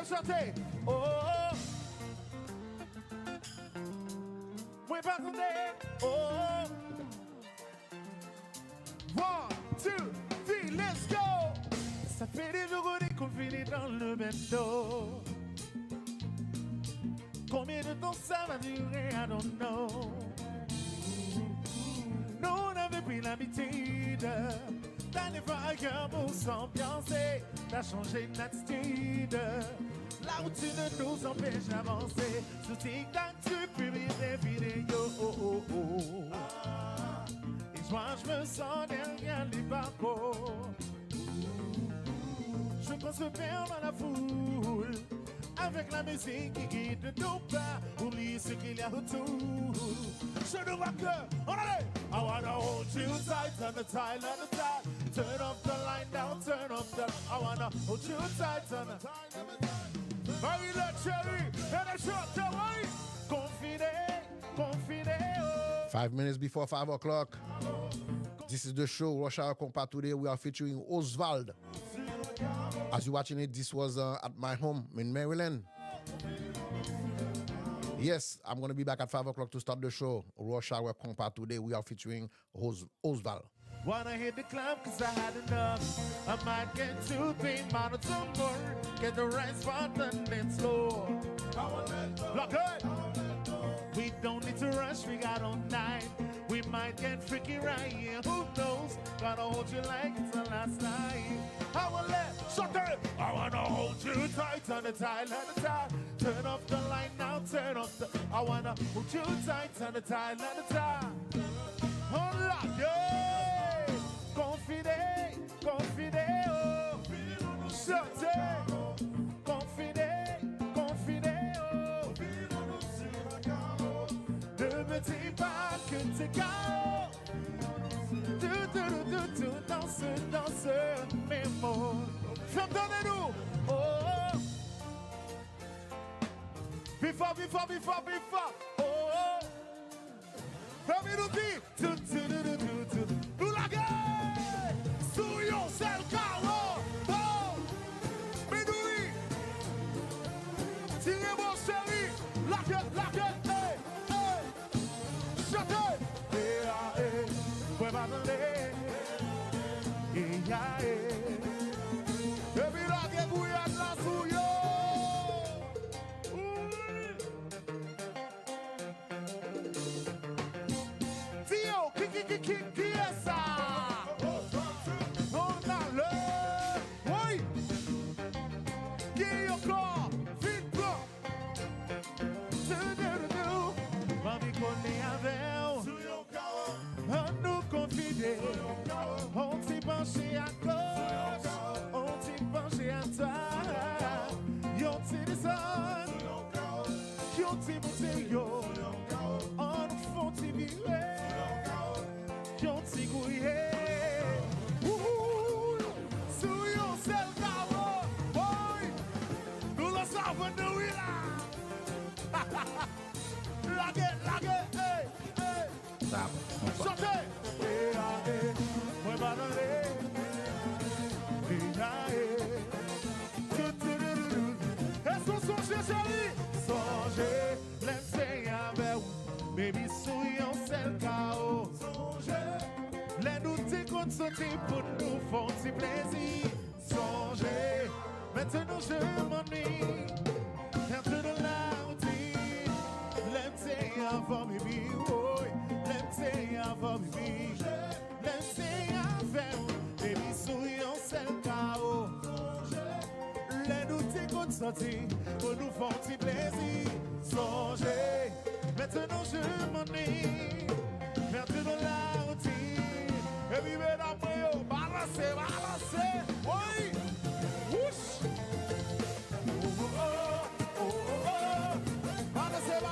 chanter. Oh, moi pas attendre. Oh, 1, 2, 3, let's go. Ça fait des jours qu'on est confinés dans le bendo. Combien de temps ça va durer, I don't know. Nous on avait pris l'habitude d'aller voir ailleurs pour s'ambiancer. T'as changé d'attitude. La routine nous empêche d'avancer. Sur TikTok, tu publies des vidéos. Et moi, je me sens derrière les barreaux. Je pense me perdre dans la foule. Avec la musique qui guide nos pas. Oublie ce qu'il y a autour. Je ne vois que, on allait. I wanna hold you tight on the tight, on the tight. Turn off the line now, turn off the. I wanna hold you tight on the tight, on the tight. Marie la chérie, and I shot the way. Confidé, oh. 5 minutes before 5 o'clock. This is the show, Rush Hour Konpa. Today we are featuring Oswald. As you're watching it, this was at my home in Maryland. Yes, I'm going to be back at 5 o'clock to start the show. Rush Hour Konpa. Today we are featuring Oswald. Wanna hit the club cause I had enough. I might get 2, 3 bottles or more. Get the right spot and then slow. Lock it! We don't need to rush, we got all night. We might get freaky right here, who knows? Gotta hold you like it's the last night. I will let, shut it! I wanna hold you tight on the tight, on the tight. Turn off the light now, turn off the. I wanna hold you tight on the tight, on the tight. Unlock, yeah! Confidé, oh. Shut it! Confidé, oh. De petits pas que t'es cao. Danse, mes mots. Entendez-nous! Oh! Before. Oh! Fais-nous dire! Nous la gueule! Souillons, c'est le carreau! Oh! Médoui! Tirez mon chéri! La gueule! Hey! Chantez! Fue pas donner! Yeah, yeah. Et puis là, que bouillade la souillon! Tio, qui est ça? On a le... Oui! Qui est encore? Vite, blanc! Mami connaît avec on nous confider. On t'y penché à gauche, on t'y penché à droite. Yon t'y descend, yon t'y monté yo. On nous font t'y virer, yon t'y gouillé. Sous yon sel carreau, boy. Nous le savons de oui là. La gueule, hey. Chantez! Moi banane. Est-ce qu'on songe, chérie? Songez, laissez avec vous. Baby, sourions, c'est le chaos. Songez, les nous t'écoute sauter pour nous faire petit plaisir. Songez, maintenant je m'ennuie. Entre de la routine, laissez avant, baby, oui. Laissez avant, baby. Laissez avant, baby, sourions, c'est le chaos. Les nous t'écoute sortir pour nous faire petit plaisir. Songez, maintenant je m'ennuie. Perdre de la routine. Et puis, mesdames, balancez. Oui! Wouch! Balancez.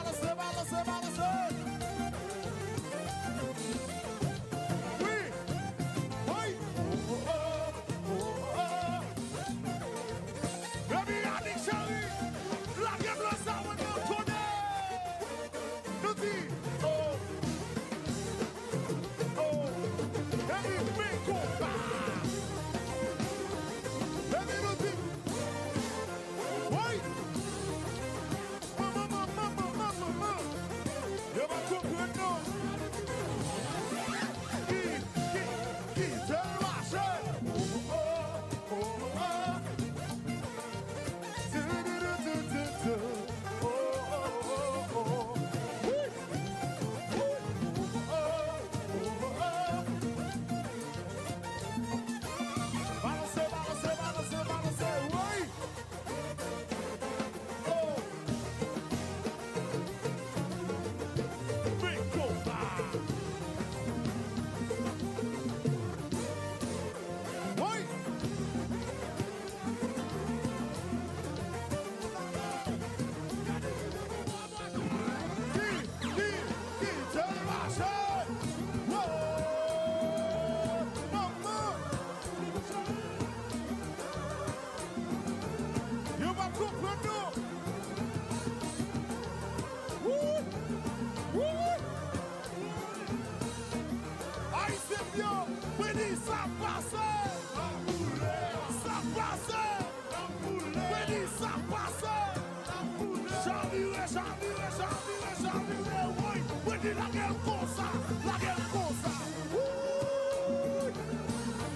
dit la gueule comme ça, la gueule comme ça.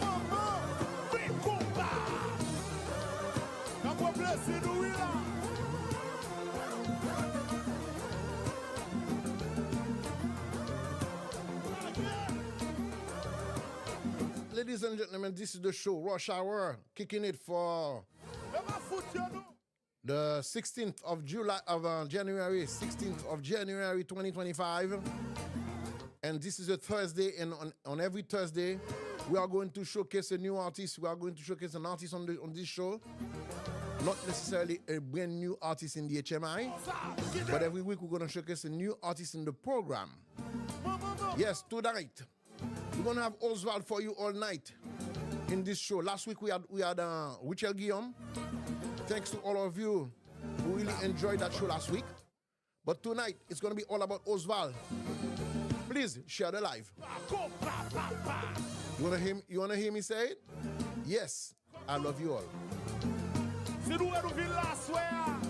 Maman, mais Konpa. N'a pas blessé nous là. Ladies and gentlemen, this is the show, Rush Hour, kicking it for the 16th of January, 16th of January 2025. And this is a Thursday, and on every Thursday, we are going to showcase a new artist. We are going to showcase an artist on this show. Not necessarily a brand new artist in the HMI, but every week we're going to showcase a new artist in the program. Yes, tonight, we're going to have Oswald for you all night in this show. Last week we had Richel Guillaume. Thanks to all of you who really enjoyed that show last week. But tonight, it's going to be all about Oswald. Please share the live. You want to hear me say it? Yes, I love you all. C'est nous qui nous la soir.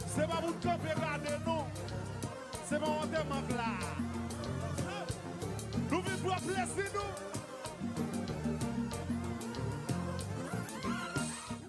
C'est pas pour te regarder, non. C'est pas pour te manquer là. Nous venons pour plaisir, nous.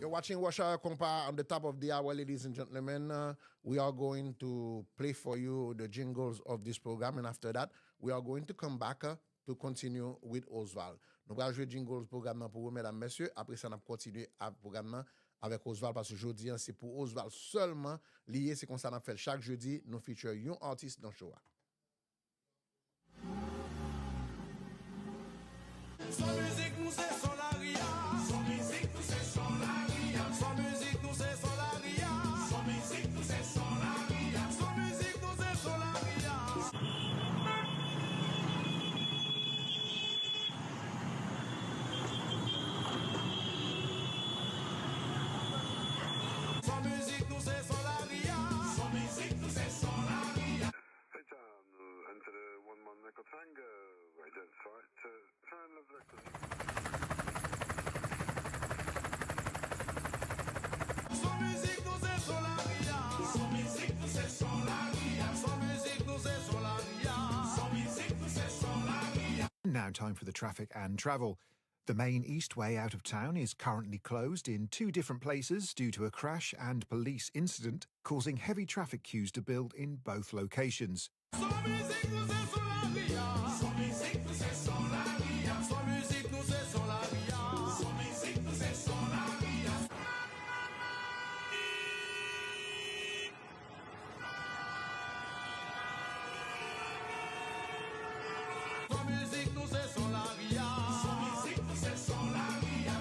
You're watching Washa Konpa on the top of the hour, ladies and gentlemen. We are going to play for you the jingles of this program, and after that, we are going to come back to continue with Oswald. Nous allons jouer jingles programme pour vous, mesdames, messieurs. Après ça, on va continuer à programme avec Oswald parce que jeudi, c'est pour Oswald seulement lié. C'est comme ça qu'on fait chaque jeudi. Nous feature un artiste dans le show. Sans musique, nous c'est Solaria. Sans musique, nous c'est Solaria. Sans musique, nous c'est Solaria. Sans musique, nous c'est Solaria. Sans musique, nous c'est Solaria. Sans musique, nous c'est Solaria. Sans musique, nous c'est Solaria. Enter the one-man Echo Tango, identify to turn the vector. Sans musique, nous c'est Solaria. Sans musique, nous c'est Solaria. Sans musique, nous c'est Solaria. Sans musique, nous c'est Solaria. Now time for the traffic and travel. The main east way out of town is currently closed in two different places due to a crash and police incident, causing heavy traffic queues to build in both locations. Sans musique, nous c'est Solaria. Sans musique, nous c'est Solaria. Sans musique, nous c'est Solaria. Sans musique, nous c'est Solaria. Sans musique, nous c'est Solaria. Sans musique, nous c'est Solaria. Sans musique, nous c'est Solaria.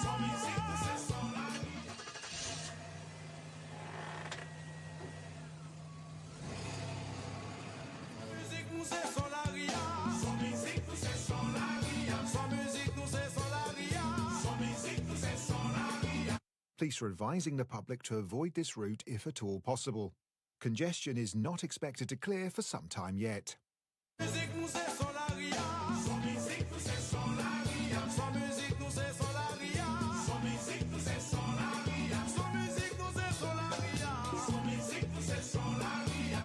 Sans musique, nous c'est Solaria. Musique, nous c'est Solaria. Sans musique, nous c'est Solaria. Sans musique, nous c'est Solaria. Sans musique, nous c'est Solaria. Police are advising the public to avoid this route if at all possible. Congestion is not expected to clear for some time yet. Musique, nous c'est Solaria. Sans musique, nous c'est Solaria. Sans musique, nous c'est Solaria. Sans musique, nous c'est Solaria. Sans musique, nous c'est Solaria. Sans musique, nous c'est Solaria.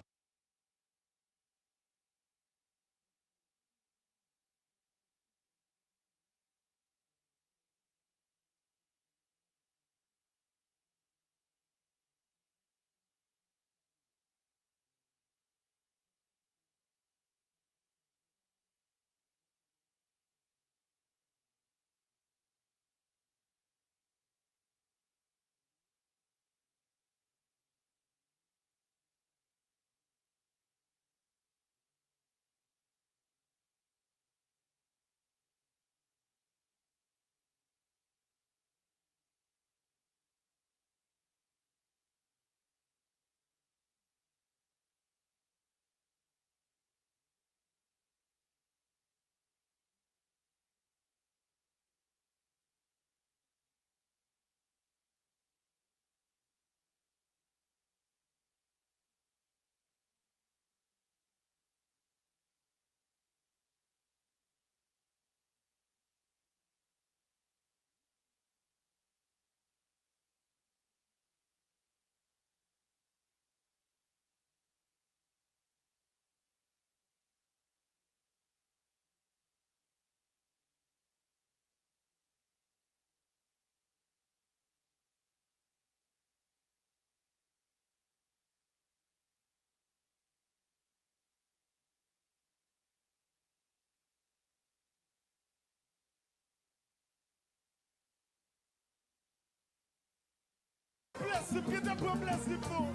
bless him, get up and bless him now.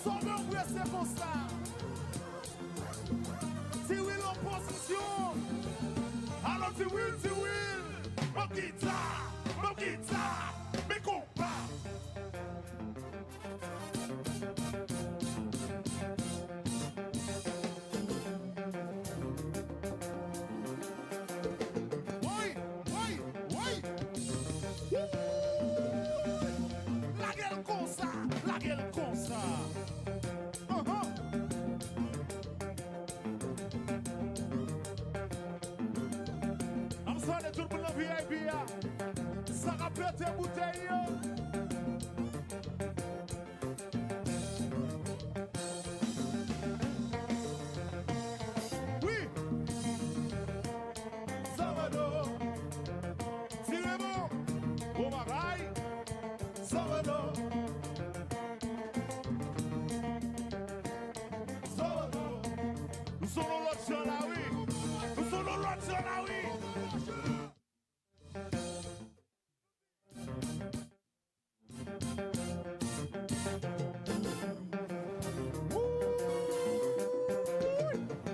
Somme ouè c'est comme ça. Si will en position. Alors si will. Mon guitare, mes compas. La gueule comme ça. I'm sorry tout le monde VIP. Ça rappelle tes bouteilles. Oui. Salvador. Tirez-moi. Oh my God. Salvador. Nous sommes l'autre sur la oui. Nous sommes l'autre sur la oui.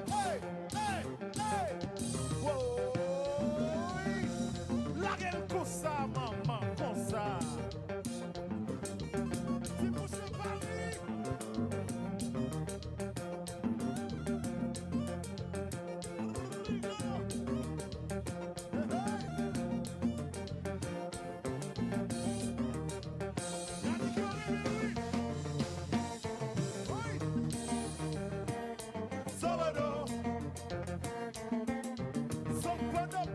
Hey, hey, hey. Whoa. La gueule comme ça, maman, comme ça. C'est pour ce Paris. Salvador. Salvador.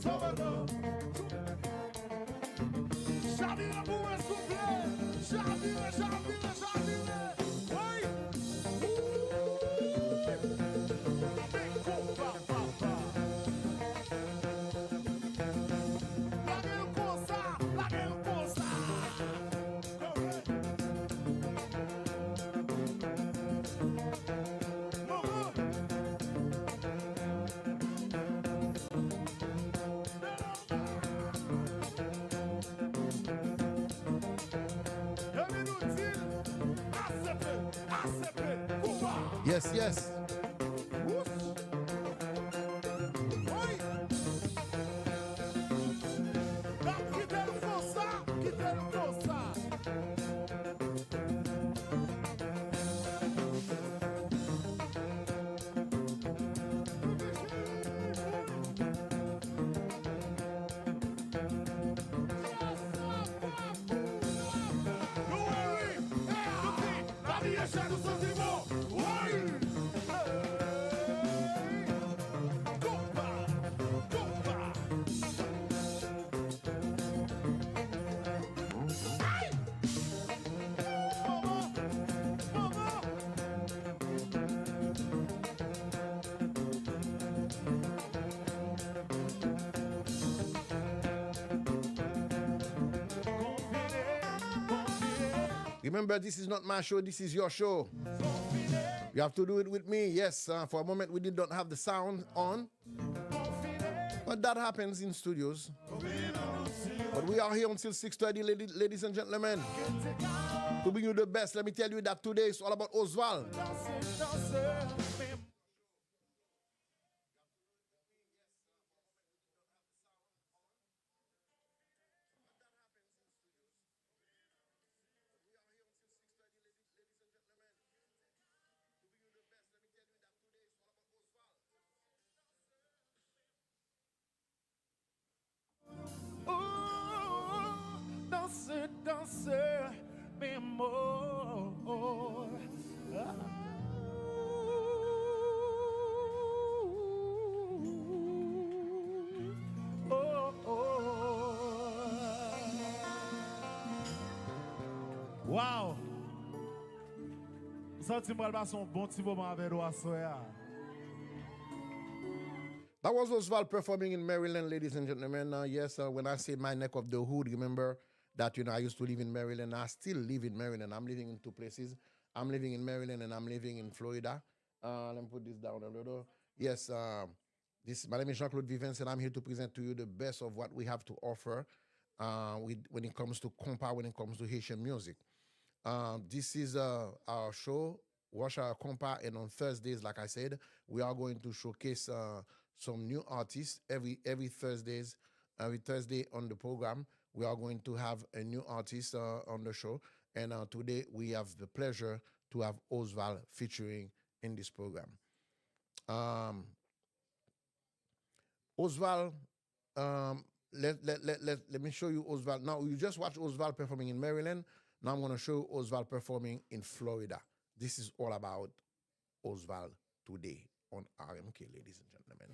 Salvador. Chavire pour un soufflet. Chavire. Oui. Konpa, papa. La gueule comme ça. Yes. Remember, this is not my show, this is your show. You have to do it with me. Yes, for a moment we did not have the sound on. But that happens in studios. But we are here until 6:30, ladies and gentlemen. To bring you the best, let me tell you that today is all about Oswald. Danser, mes mots. Wow! Senti-moi le son bon petit moment avec toi, soya. That was Oswald performing in Maryland, ladies and gentlemen. Yes, when I say my neck of the hood, remember that, I used to live in Maryland. I still live in Maryland. I'm living in two places. I'm living in Maryland and I'm living in Florida. Let me put this down a little. Yes, my name is Jean-Claude Vivens, and I'm here to present to you the best of what we have to offer when it comes to Konpa, when it comes to Haitian music. This is our show, Wash Our Konpa, and on Thursdays, like I said, we are going to showcase some new artists every Thursday on the program. We are going to have a new artist on the show, and today we have the pleasure to have Oswald featuring in this program. Oswald, let me show you Oswald. Now, you just watched Oswald performing in Maryland. Now I'm going to show you Oswald performing in Florida. This is all about Oswald today on R.M.K, ladies and gentlemen.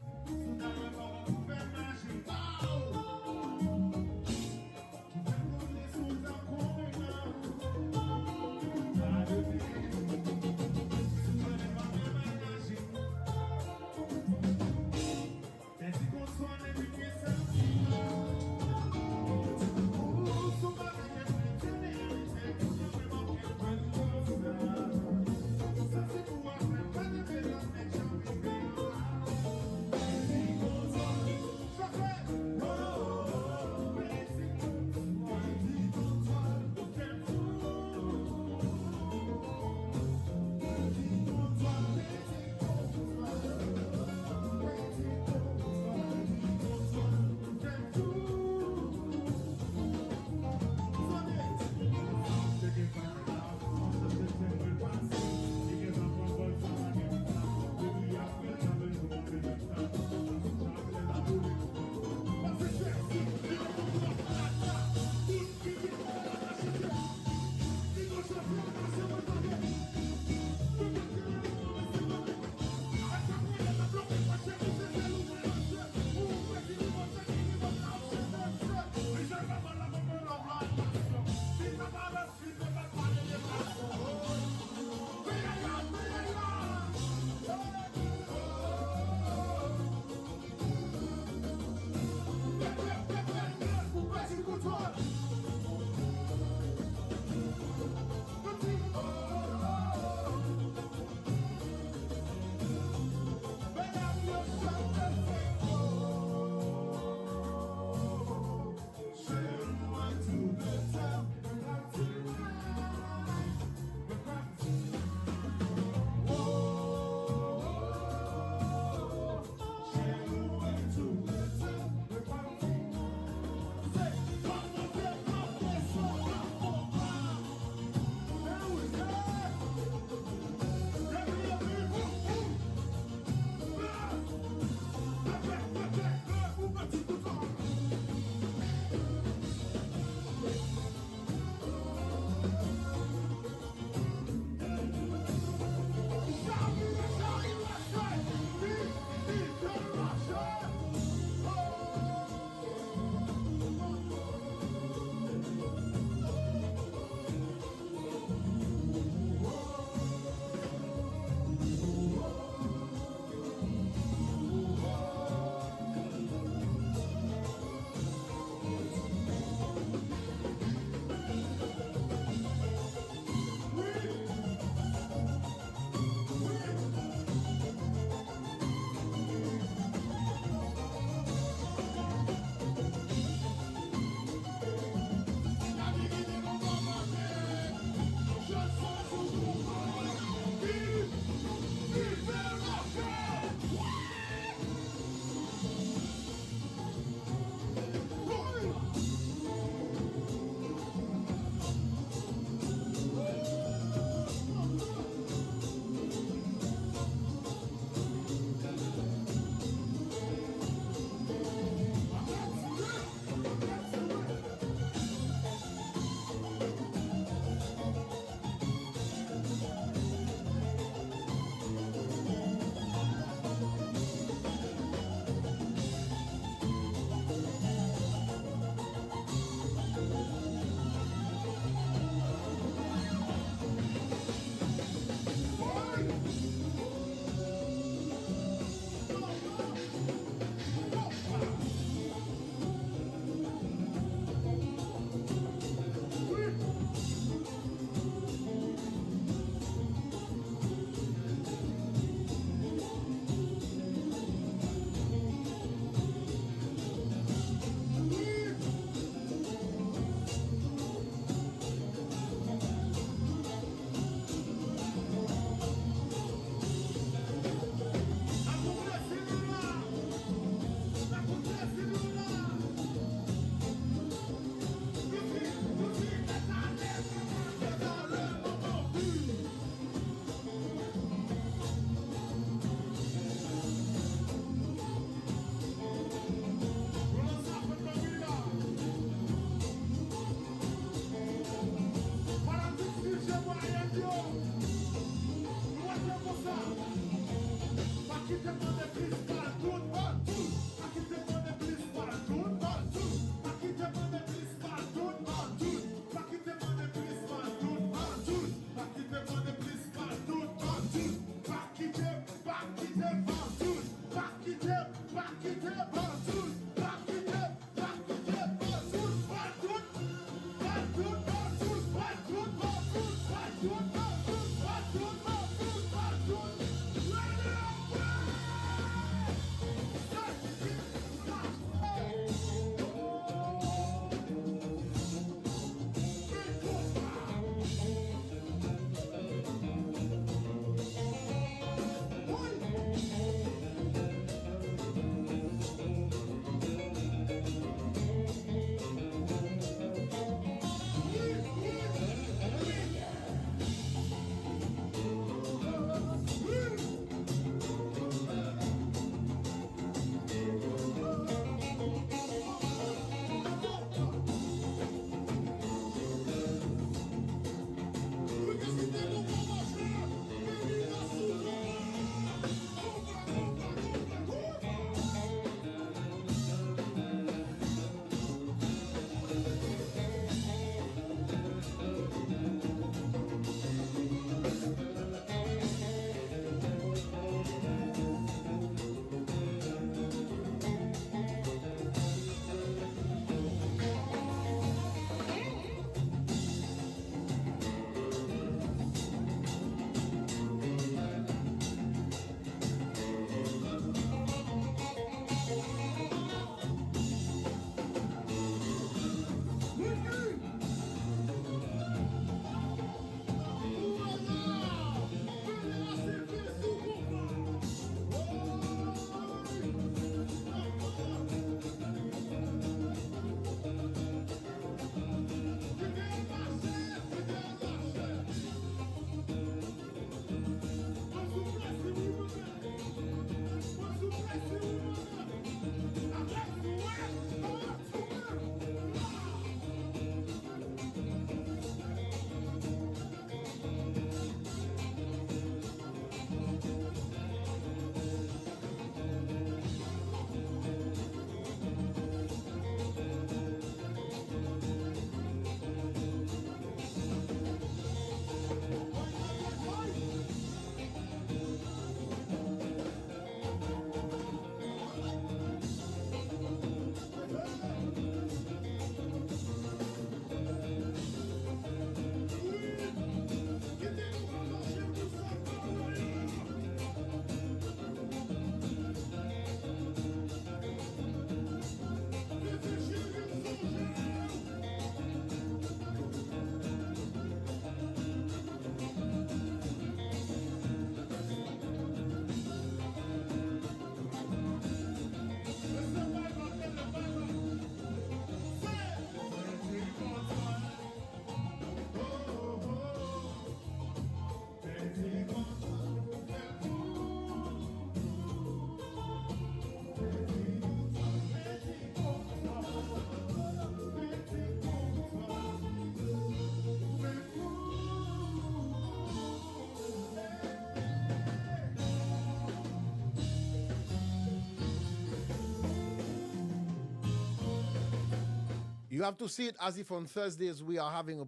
You have to see it as if on Thursdays we are having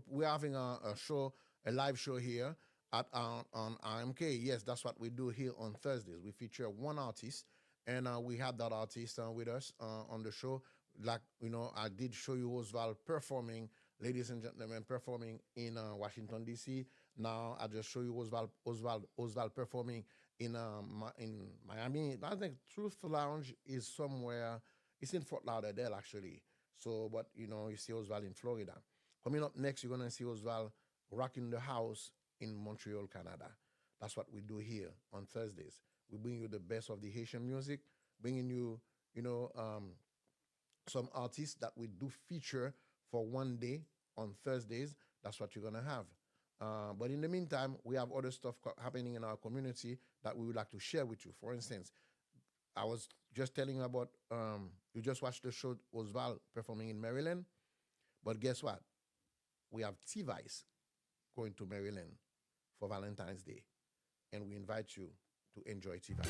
a show, a live show here at on R.M.K. Yes, that's what we do here on Thursdays. We feature one artist, and we have that artist with us on the show. Like I did show you Oswald performing, ladies and gentlemen, performing in Washington D.C. Now I just show you Oswald performing in Miami. I think Truth Lounge is somewhere. It's in Fort Lauderdale actually. So, but you see Oswald in Florida. Coming up next, you're gonna see Oswald rocking the house in Montreal, Canada. That's what we do here on Thursdays. We bring you the best of the Haitian music, bringing you, some artists that we do feature for one day on Thursdays. That's what you're gonna have. But in the meantime, we have other stuff happening in our community that we would like to share with you. For instance, I was just telling you about you just watched the show Oswald performing in Maryland, but guess what? We have T Vice going to Maryland for Valentine's Day. And we invite you to enjoy T-Vice.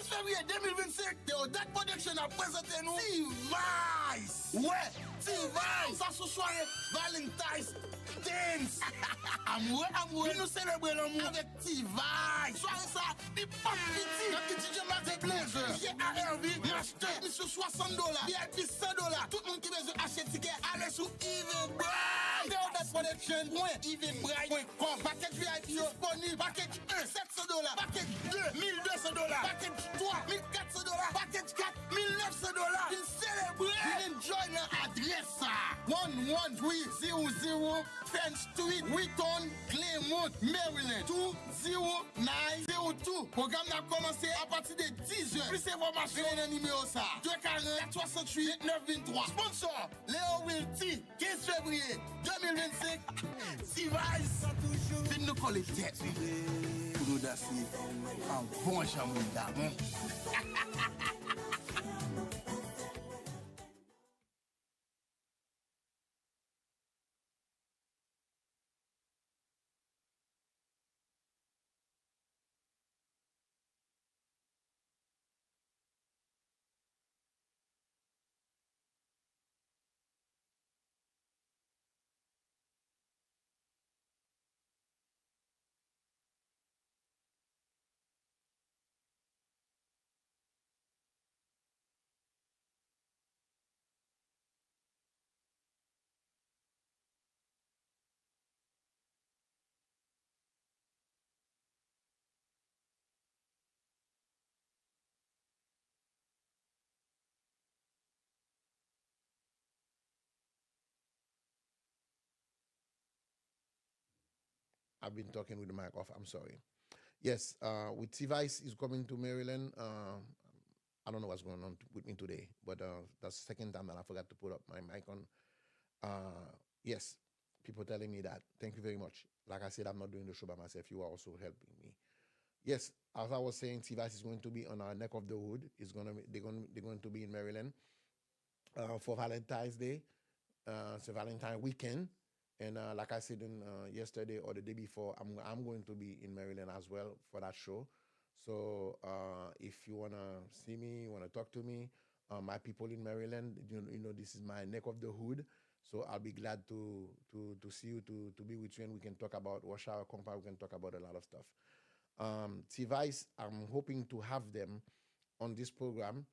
Février 2025, Théodat Production a présenté nous T-Vice. Ouais, T-Vice. Ça ce soirée, Valentine's Dance. Amoureux, nous célébrer l'amour avec T-Vice. Soirée ça, des pas petits. Notre DJ Martin Blazer. J'ai R.M.K, acheter, monsieur $60. VIP $100. Tout le monde qui veut acheter ticket, allez sur Eventbrite. Théodat Production, Eventbrite.com. Package VIP disponible. Package 1, $700. Package 2, $1,200. Package 3, $1,400. Package 4, $1,900. Une célébrer. Une enjoy l'adresse. 11300 French Street, Wheaton, Claremont, Maryland. 20902. Programme a commencé à partir de 10h. Plus d'informations dans le numéro ça. 240 68 923. Sponsor, Léo Wilty, 15 février 2025. T-Vice. Viens nous coller tête. Pour nous d'assis. Un bon chamou d'âme. I've been talking with the mic off. I'm sorry. Yes, with T-Vice is coming to Maryland. I don't know what's going on with me today, but that's the second time that I forgot to put up my mic on. Yes, people telling me that. Thank you very much. Like I said, I'm not doing the show by myself. You are also helping me. Yes, as I was saying, T-Vice is going to be on our neck of the wood. They're going to be in Maryland for Valentine's Day. It's a Valentine weekend. And like I said yesterday or the day before, I'm going to be in Maryland as well for that show. So if you want to see me, you want to talk to me, my people in Maryland, you know, this is my neck of the hood. So I'll be glad to see you, to be with you, and we can talk about Rush Hour Konpa. We can talk about a lot of stuff. T-Vice, I'm hoping to have them on this program.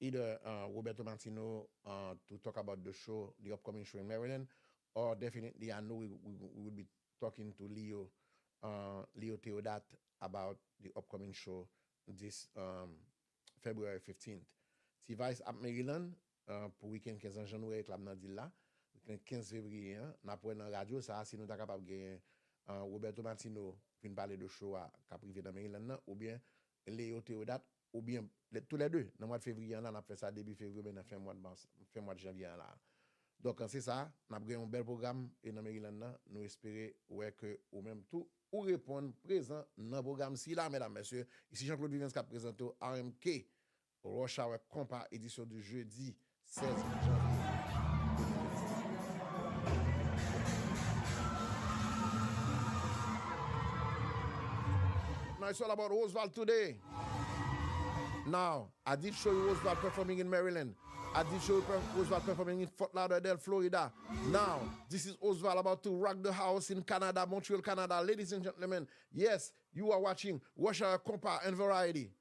Either Roberto Martino to talk about the show, the upcoming show in Maryland, or definitely I know we will be talking to Leo Theodat about the upcoming show this February 15th. T-Vice à Maryland pour week-end 15 janvier club nan dit là, 15 février, n'a pour dans radio ça si nous ta capable gagner Roberto Martino vient parler de show à privé dans Maryland ou bien Leo Theodat ou bien tous les deux dans le mois de février là on a fait ça début février ben fin mois de mars, fin mois de janvier là. Donc c'est ça, on a un bel programme et dans Maryland là, nous espérer ouais que ou même tout ou répondre présent dans le programme si là mesdames messieurs, ici Jean-Claude Vivens qui présente R.M.K Rush Hour Konpa édition du jeudi 16 janvier. Now it's all about Oswald today. Now, I did show you Oswald performing in Maryland. I did show you Oswald performing in Fort Lauderdale, Florida. Now, this is Oswald about to rock the house in Canada, Montreal, Canada. Ladies and gentlemen, yes, you are watching Rush Hour Konpa and Variety.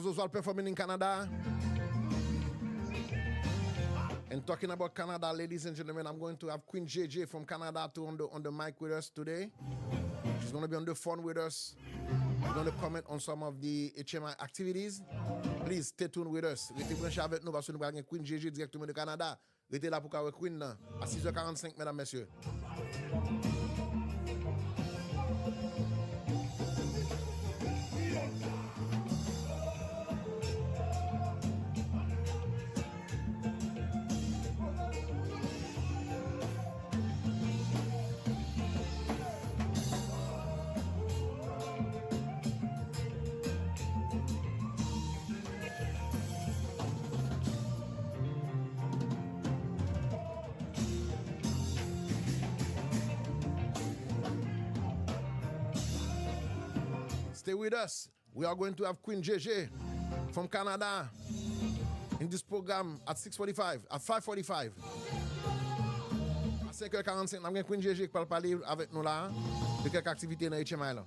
Oswald performing in Canada. And talking about Canada, ladies and gentlemen, I'm going to have Queen JJ from Canada on the mic with us today. She's going to be on the phone with us. We're going to comment on some of the HMI activities. Please stay tuned with us. Restez branchés avec nous parce que nous avons Queen JJ directement de Canada. Restez là pour avoir Queen à 6h45, mesdames, messieurs. Stay with us. We are going to have Queen JJ from Canada in this program at 6:45, at 5:45. À 5h45, nous avons Queen JJ qui va parler avec nous là de quelques activités dans HMI là.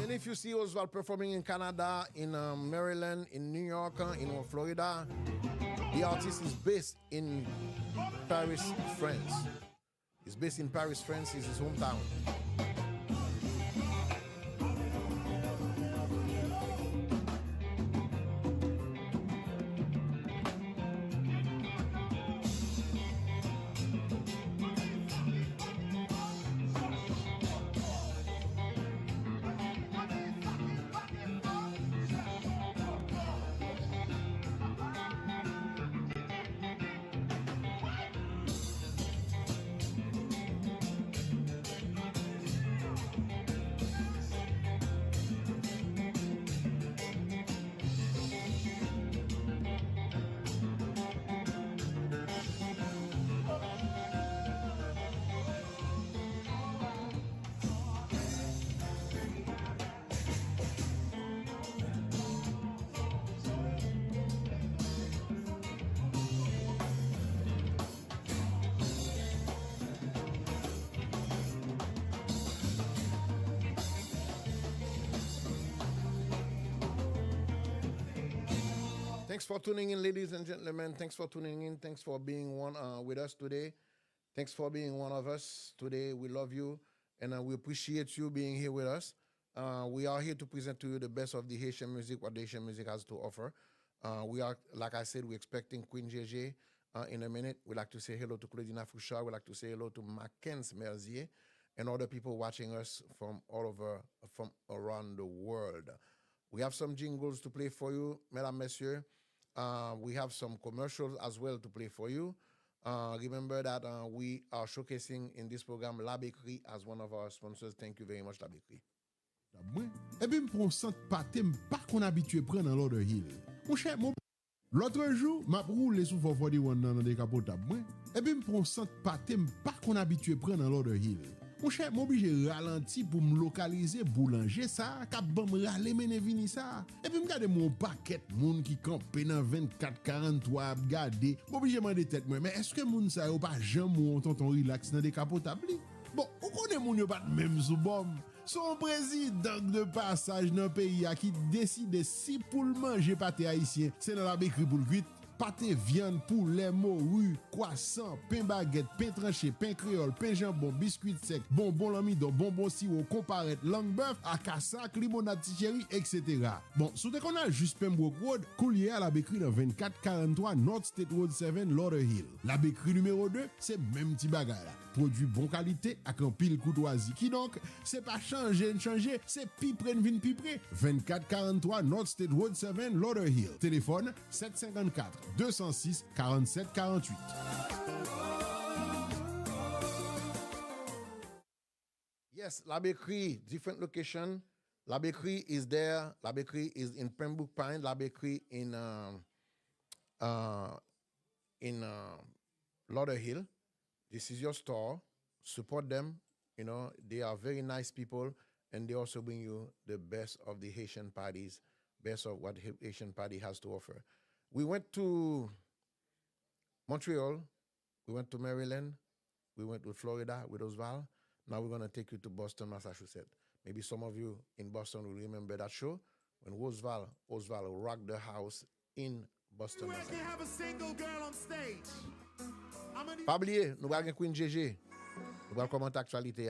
If you see Oswald performing in Canada, in Maryland, in New York, in Florida, the artist is based in Paris, France. He's based in Paris, France. It's his hometown. Thanks for tuning in, ladies and gentlemen. Thanks for tuning in. Thanks for being one with us today. Thanks for being one of us today. We love you, and we appreciate you being here with us. We are here to present to you the best of the Haitian music, what the Haitian music has to offer. We are, like I said, we're expecting Queen JJ in a minute. We'd like to say hello to Claudina Fouchard. We'd like to say hello to Mackenzie Merzier and other people watching us from all over, from around the world. We have some jingles to play for you, mesdames, messieurs. We have some commercials as well to play for you. Remember that we are showcasing in this program La Bakery as one of our sponsors. Thank you very much, La Bakery. Et puis, pour centre pâté, pas qu'on habitué prendre dans l'Order Hill. Mon cher, l'autre jour, m'a roulé sous 441 dans décapotable. Et puis, pour centre pâté, pas qu'on habitué prendre dans l'Order Hill. Mon cher, m'oblige ralenti pour me localiser boulanger ça, cap bon râler mene vini ça. Et puis m'gade mon paquet moun qui campe dans 24 43 regarder, m'oblige demander tête moi, mais est-ce que moun ça yo pas jamais mon tonton relax dans décapotable? Bon, ou connaît moun yo pas même sous bombe. Son président de passage dans le pays qui décide si pour le manger pâté haïtien, c'est dans la Bakery pour le cuite. Pâté, viande, poulet, morue, croissant, pain baguette, pain tranché, pain créole, pain jambon, biscuit sec, bonbon l'amidon, bonbon sirop, comparette, langue bœuf, akassak, limonade tichéri, etc. Bon, sous qu'on a juste Pembroke Road, coulier à la Bakery dans 2443 North State Road 7, Lauderhill. La Bakery numéro 2, c'est même petit bagage là. Produit bon qualité avec un pile courtoisie qui donc, c'est pas changer, c'est pipren vin pipre. 2443 North State Road 7, Lauderhill. Téléphone 754 206 47 48. Yes, La Bakery, different location. La Bakery is there. La Bakery is in Pembroke Pines. La Bakery in Lauderhill. This is your store. Support them. You know, they are very nice people, and they also bring you the best of the Haitian parties, best of what Haitian party has to offer. We went to Montreal, we went to Maryland, we went to Florida with Oswald. Now we're going to take you to Boston, Massachusetts. Maybe some of you in Boston will remember that show when Oswald rocked the house in Boston, Massachusetts. Have a single girl on stage. Pas oublier, nous allons Queen JJ. Nous allons commenter l'actualité.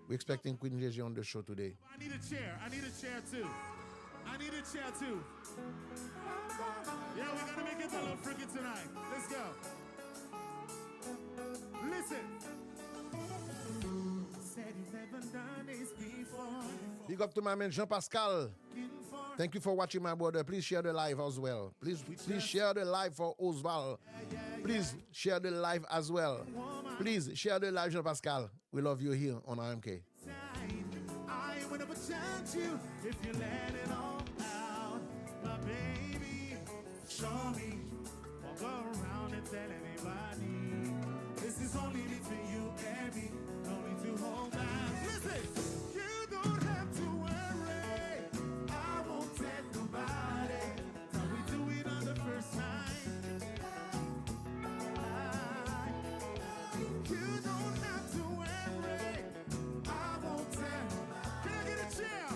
We're expecting Queen JJ on the show today. I need a chair. I need a chair too. I need a chair too. Yeah, we're gonna make it a little freaky tonight. Let's go. Listen. Said you've never done this before. Big up to my man Jean-Pascal. Thank you for watching, my brother. Please share the live as well. Please share the live for Oswald. Please share the live as well. Please share the live, Jean-Pascal. We love you here on R.M.K. I would never judge you if you let it all out. But baby, show me. Walk around and tell anybody. This is only between you and me. No need to hold back. Listen, you don't have to worry. I won't tell nobody. Till we do it on the first time. You don't have to worry. I won't tell. Can I get a chair?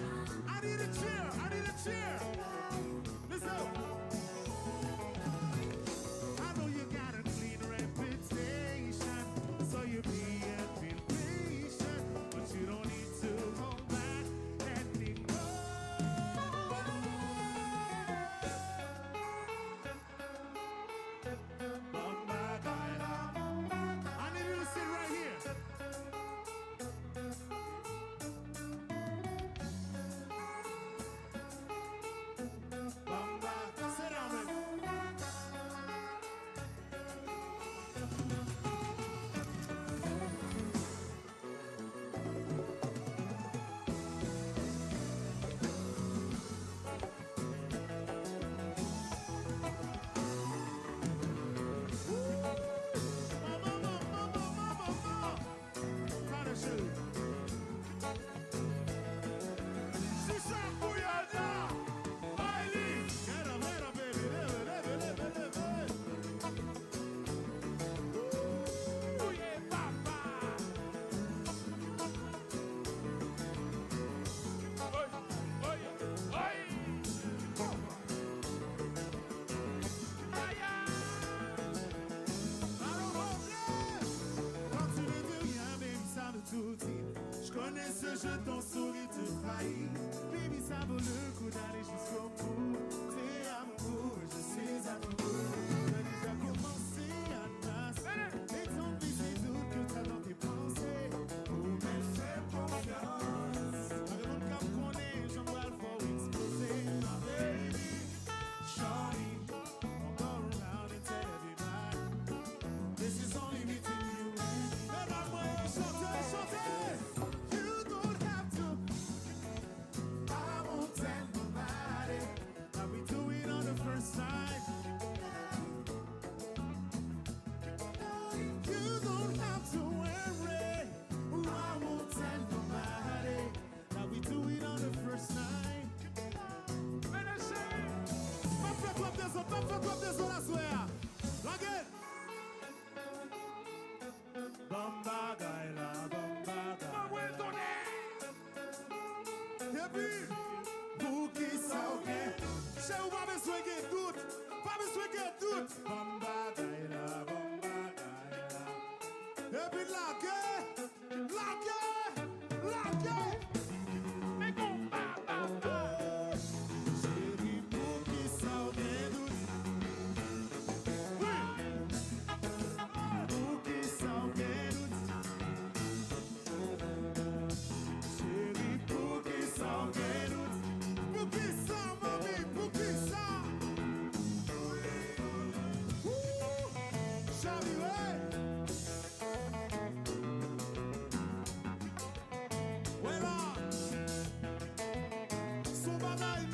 I need a chair. I need a chair. Let's go. I know you got a clean reputation, so you're being patient. But connais ce jeu, ton sourire te trahit. Baby, ça vaut le coup d'aller jusqu'au bout. T'es amoureux, je suis amoureux. T'as déjà commencé à tasser. Et tant pis ces doutes que t'as dans tes pensées. Oh, mais fais confiance. Avec mon cap qu'on est, j'en vois le fort exploser. Baby, shawty, don't go around and tell everybody. This is only between you and me. Mais maman, chantez, chantez. You don't have to. I won't tell nobody. Now we do it on the first time. You don't have to worry. I won't tell nobody. Now we do it on the first night. Pas fait comme des autres, la soirée. Langue. Bomba gaila, bomba gaila. Et puis, pour qui ça ok? Chez vous pas besoin de doute, pas besoin de doute. Bomba gaila, bomba gaila. Et puis langue, langue. Mais bomba gaila. Chérie, pour qui ça ok doute? Oui. Pour qui ça ok doute? Chérie, pour qui ça ok doute? Pour qui ça, mami, pour qui ça? Chérie, ouais. Voilà. Son bagaille,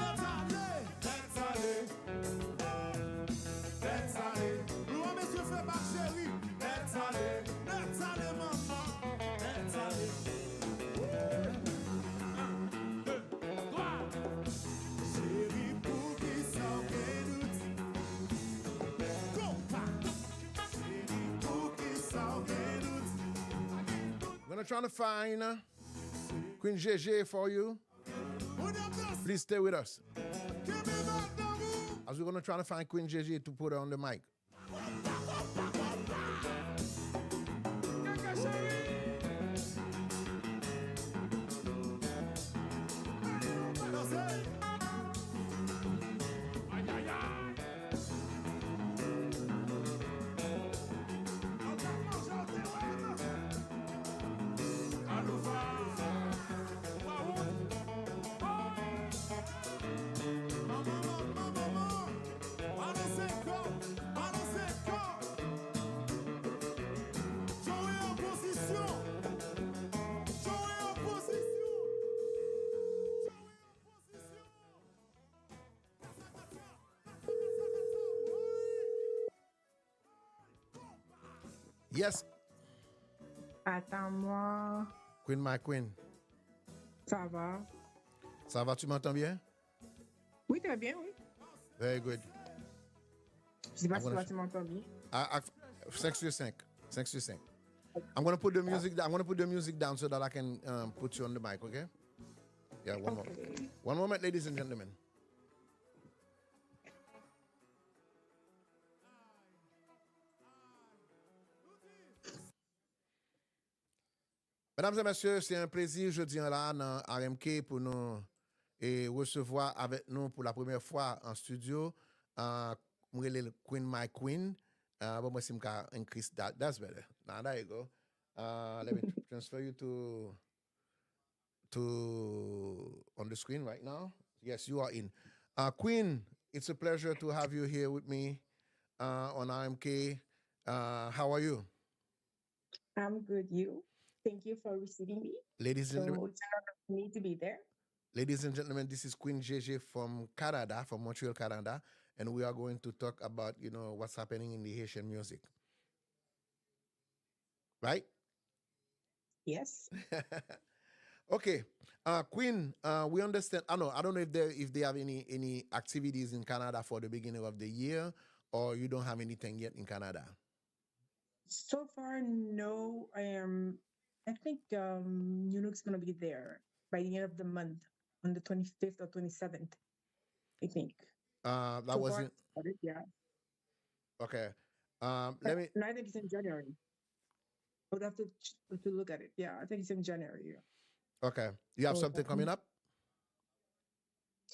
laisse aller. Laisse aller. Nous, monsieur, fait pas chérie. Laisse aller, maman. Laisse aller. Un, deux, trois. Chérie, pour qui ça doute? Konpa. Chérie, pour qui ça doute? I'm gonna try to find Queen JJ for you. Please stay with us. Give me that double. As we're gonna try to find Queen JJ to put her on the mic. Kaka chérie. Dansez. Aïe, aïe, aïe. Yes, Attends-moi. Queen, my queen. Ça va? Ça va, tu m'entends bien? Oui, très bien, oui. Very good. Je sais pas I'm si gonna toi, tu m'entends bien. 5 sur 5. 5 sur 5. I'm gonna put the music down. I'm gonna put the music down so that I can put you on the mic, okay? Yeah, one moment. Okay. One moment, ladies and gentlemen. Mesdames et messieurs, c'est un plaisir jeudi là dans R.M.K pour nous et recevoir avec nous pour la première fois en studio Queen My Queen. But moi, I'm going to increase that. That's better. Now, there you go. Let me transfer you to on the screen right now. Yes, you are in. Queen, it's a pleasure to have you here with me on R.M.K. How are you? I'm good, you? Thank you for receiving me. Ladies and So gentlemen, it's an honor for me to be there. Ladies and gentlemen, this is Queen JJ from Canada, from Montreal, Canada, and we are going to talk about, what's happening in the Haitian music. Right? Yes. Okay. Queen, we understand. I don't know if they have any activities in Canada for the beginning of the year, or you don't have anything yet in Canada. So far, no. I think Unuk's gonna be there by the end of the month, on the 25th or 27th, I think. That So far, wasn't yeah. okay. Let me. No, I think it's in January. I would have to look at it. Yeah, I think it's in January. Yeah. Okay. You have So something coming up?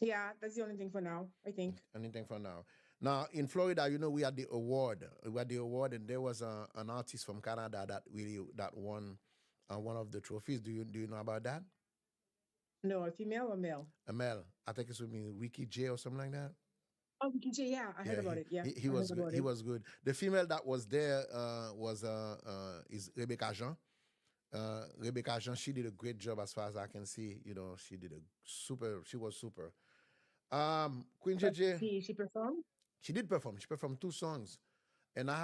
yeah, that's the only thing for now, I think. Anything for now? Now in Florida, we had the award. We had the award, and there was an artist from Canada that won one of the trophies. Do you know about that? No, a female or male? A male. I think it's with me, Ricky J or something like that. Oh, BJ, yeah, I heard Yeah, about it. Yeah, he I heard was good. about He it. was good. The female that was there was is Rebecca Jean. Rebecca Jean, she did a great job as far as I can see. She did a super. She was super. Queen But JJ, she performed? she did perform. She performed 2 songs, and Okay. I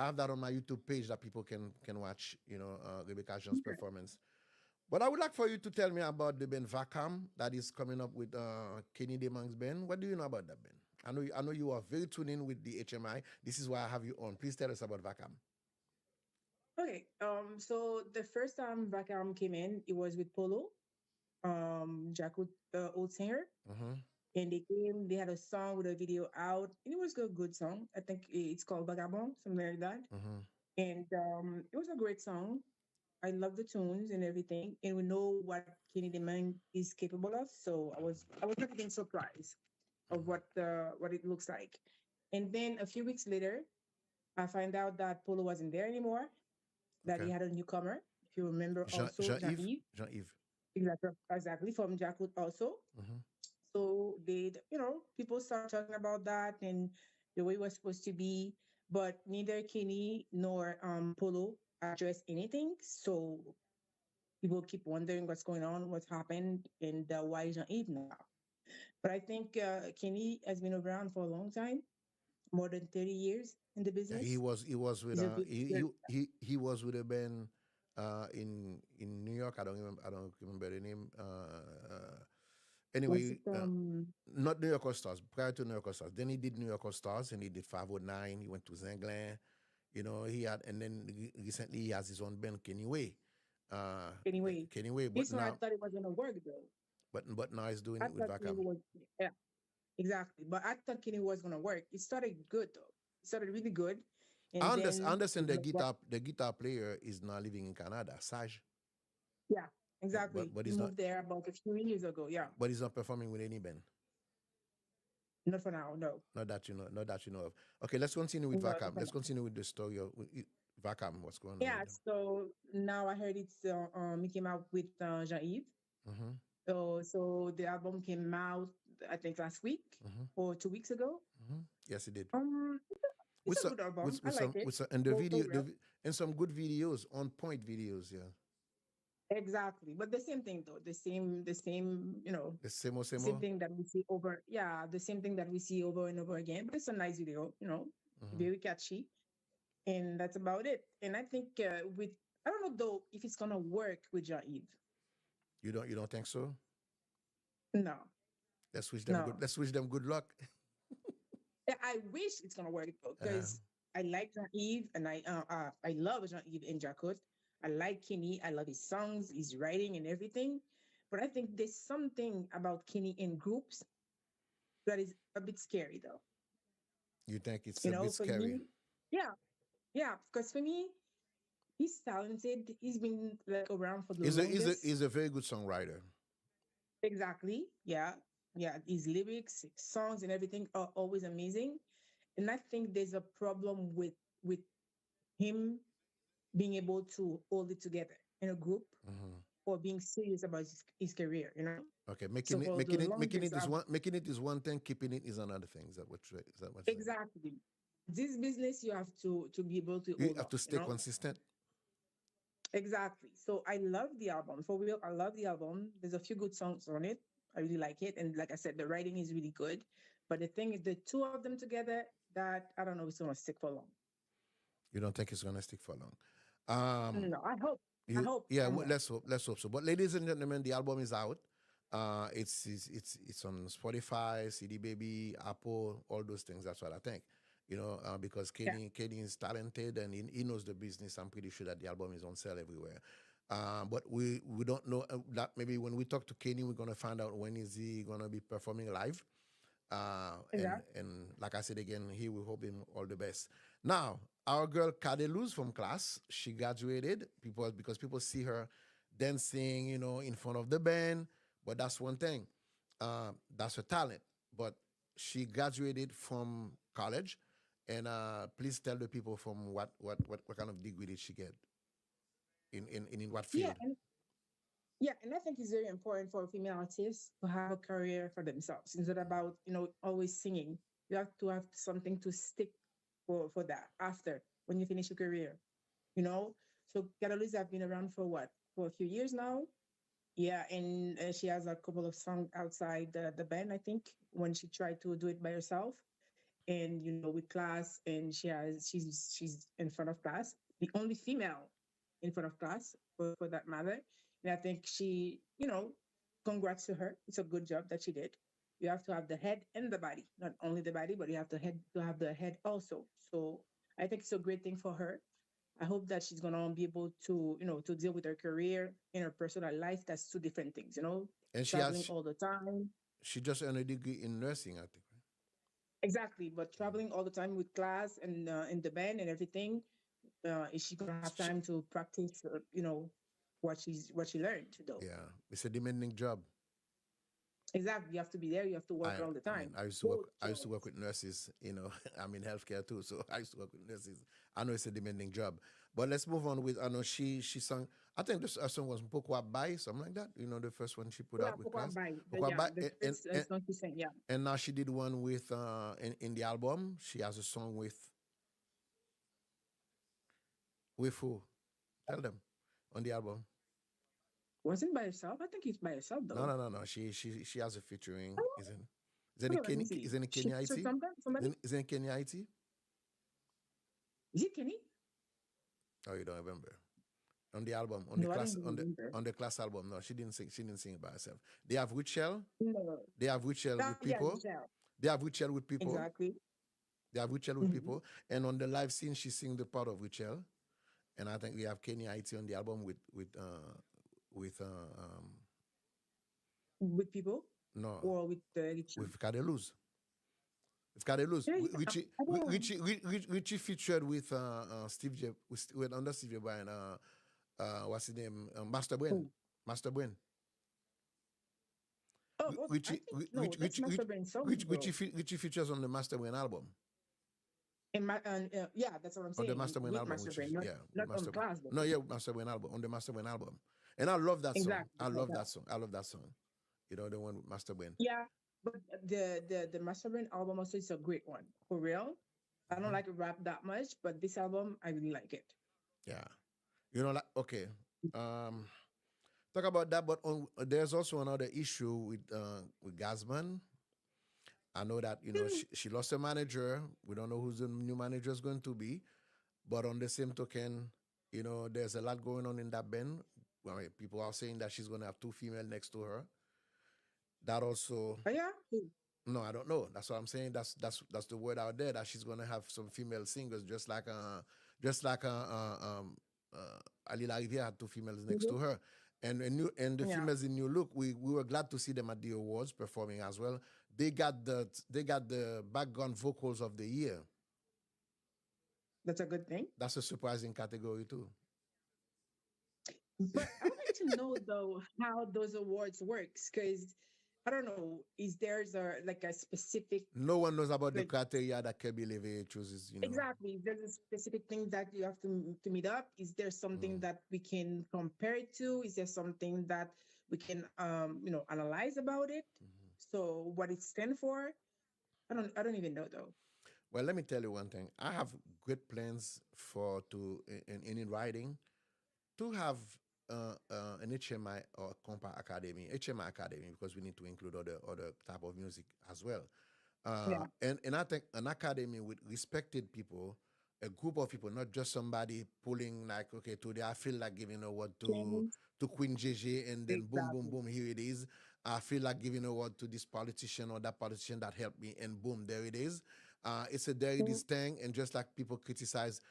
have that on my YouTube page that people can watch. Rebecca Jean's Okay. performance. But I would like for you to tell me about the band Vacam that is coming up with Kenny Demang's band. What do you know about that band? I know you are very tuned in with the HMI. This is why I have you on. Please tell us about Vacam. Okay. So the first time Vakam came in, it was with Polo, Jaco, old singer. Mm-hmm. And they had a song with a video out, and it was a good song. I think it's called Vagabond, something like that. Mm-hmm. And it was a great song. I love the tunes and everything, and we know what Kenny Demang is capable of. So I was not even surprised of what it looks like. And then a few weeks later, I find out that Polo wasn't there anymore. That he Okay. had a newcomer. If you remember, also Jean-Yves? Jean-Yves, Jean-Yves. exactly from Jakut also. Mm-hmm. So people start talking about that and the way it was supposed to be, but neither Kenny nor Polo address anything. So people keep wondering what's going on, what's happened, and why Jean-Yves now. But I think Kenny has been around for a long time, more than 30 years in the Yeah, business. he was with He's a good. he was with a band in New York. I don't remember the name. Was Anyway, it not New York All Stars. Prior to New York All Stars, then he did New York All Stars, and he did 509. He went to Zengland. He had, and then recently he has his own band, Kenny Way. Uh, anyway? Kenny Way, This one I thought it was gonna work though. but now he's doing I it with thought Kenny Vacam. was yeah, exactly. But I thought Kenny was gonna work. It started good though. It started really good, and I then understand like what? the guitar player is now living in Canada, Sage. Yeah, Yeah, exactly. but He he's not moved there about a few years ago. Yeah, performing with any band. not for now. No, Not that you know of. Okay, let's continue with no, not Vacam. for Let's now. continue with the story of Vacam. What's going on Yeah. with them? So now I heard it's he came out with Jean-Yves. Mm-hmm. So the album came out I think last week Mm-hmm. or 2 weeks ago. Mm-hmm. Yes, he did. It's With a some, good album. I like it. with some, and the For video, real. and some good videos, on point videos. Yeah, Exactly. But the same thing though. The same, the same old, same same old. thing that we see over, yeah, the same thing that we see over and over again. But it's a nice video, Mm-hmm. very catchy, and that's about it. And I think I don't know though if it's gonna work with Jean-Yves. You don't think so? No, no. Let's wish them good luck. I wish it's gonna work though, Uh, because I like Jean-Yves and I love Jean-Yves and Jacques. I like Kenny. I love his songs, his writing, and everything. But I think there's something about Kenny in groups that is a bit scary though. you think it's a bit For scary? me, yeah, yeah. Because for me, he's talented. He's been like around for the longest. He's a very good songwriter. Exactly. Yeah. Yeah. His lyrics, his songs, and everything are always amazing. And I think there's a problem with him being able to hold it together in a group Mm-hmm. or being serious about his career. Okay, So for the longest, making it is one thing, keeping it is another thing. Is that what you're saying? exactly. This business you have to be able to You hold have on, to stay consistent. Exactly. So I love the album. For real, I love the album. There's a few good songs on it. I really like it. And like I said, the writing is really good. But the thing is, the two of them together, that I don't know if it's gonna stick for long. You don't think it's gonna stick for long. Um, No, I hope. I hope yeah, for more. let's hope so. But ladies and gentlemen, the album is out. It's on Spotify, CD Baby, Apple, all those things. That's what I think. Because Yeah. Kenny is talented and he knows the business. I'm pretty sure that the album is on sale everywhere. But we don't know that maybe when we talk to Kenny, we're gonna find out when is he gonna be performing live. Yeah. And like I said again, he will hope him all the best. Now, our girl Kadeluz from class, she graduated. Because people see her dancing, in front of the band. But that's one thing. That's her talent. But she graduated from college, and please tell the people from what kind of degree did she get in what Yeah, field? and yeah, and I think it's very important for female artists to have a career for themselves. It's not about, always singing. You have to have something to stick for that after when you finish your career, you know? So Catalyst have been around for what? For a few years now. Yeah, and she has a couple of songs outside the band, I think, when she tried to do it by herself. And with class, and she's in front of class, the only female in front of class for that matter. And I think she, congrats to her. It's a good job that she did. You have to have the head and the body, not only the body, but you have to have the head also. So I think it's a great thing for her. I hope that she's gonna be able to, to deal with her career and her personal life. That's two different things, And traveling all the time. she just earned a degree in nursing, I think. Exactly, but traveling all the time with class and in the band and everything, is she gonna have She, time to practice? What she learned though. yeah, it's a demanding job. Exactly, you have to be there. You have to work all the I mean, time. I used to work. Both I used to work jobs. with nurses. I'm in healthcare too, so I used to work with nurses. I know it's a demanding job. But let's move on with. I know she sang. I think this her song was "Pokwa Bai," something like that. The first one she put Yeah, out with Pokwa class. Bai. Pokwa Yeah, Bai, the first song she sang. Yeah. and now she did one with in the album. She has a song with who? Tell them on the album. Wasn't by herself. I think it's by herself No, though. no, no, no. She has a featuring. Oh, Is it okay, let me Kenny? see. Is it She Kenya featured IT? somebody. Is it Kenya IT? Is it Kenny? Oh, you don't remember? On the album, No, I don't remember. on the class album. No, she didn't sing. She didn't sing it by herself. They have Richelle. No. They have Richelle with Yeah, people. Michelle. They have Richelle with people. Exactly. They have Richelle with Hmm. people. And on the live scene, she sing the part of Richelle. And I think we have Kenya IT on the album with With people no or with the edition. with Cadeluz. With Cadeluz. Yeah, yeah. I don't. Richie featured with Steve J with under Steve J Bryan. What's his name? Master Buen. Oh, Master Buen. okay. I think no, that's Master Brain song, bro. Richie features on the Master Brain album. Yeah, that's what I'm On the saying. Master Brain With album, Master which Brain, is not yeah, with not on Master Brain. class though. No, yeah, with Master Brain album on the Master Brain album, and I love that song. Exactly. I Yeah, love that song. I love that song. The one with Master Brain. yeah. But the Master Brain album also is a great one for real. I don't Mhm. like rap that much, but this album I really like it. Yeah, like okay. Um, talk about that, but there's also another issue with Gazman. I know that she lost her manager. We don't know who's the new manager is going to be. But on the same token, there's a lot going on in that band. I mean, people are saying that she's going to have two female next to her. That also, Oh yeah. no, I don't know. That's what I'm saying. That's the word out there that she's going to have some female singers, just like Ali Riviere had two females next Mhm. to her. And the Yeah, females in New Look, we were glad to see them at the awards performing as well. They got the background vocals of the year. that's a good thing. That's a surprising category too. But I would like to know though how those awards works because I don't know. Is there's a like a specific No one knows about the like criteria that Kirby Levy chooses. exactly? There's a specific thing that you have to meet up. Is there something Mm. that we can compare it to? Is there something that we can analyze about it? Mhm. So what it stands for? I don't even know though. Well, let me tell you one thing. I have great plans in writing to have an HMI or Konpa Academy, HMI Academy, because we need to include other type of music as well. Yeah. And I think an academy with respected people, a group of people, not just somebody pulling like, okay, today I feel like giving a word Things to Queen JJ and then boom, boom, exactly. boom, here it is. I feel like giving a word to this politician or that politician that helped me, and boom, there it is. There it is thing, and just like people criticize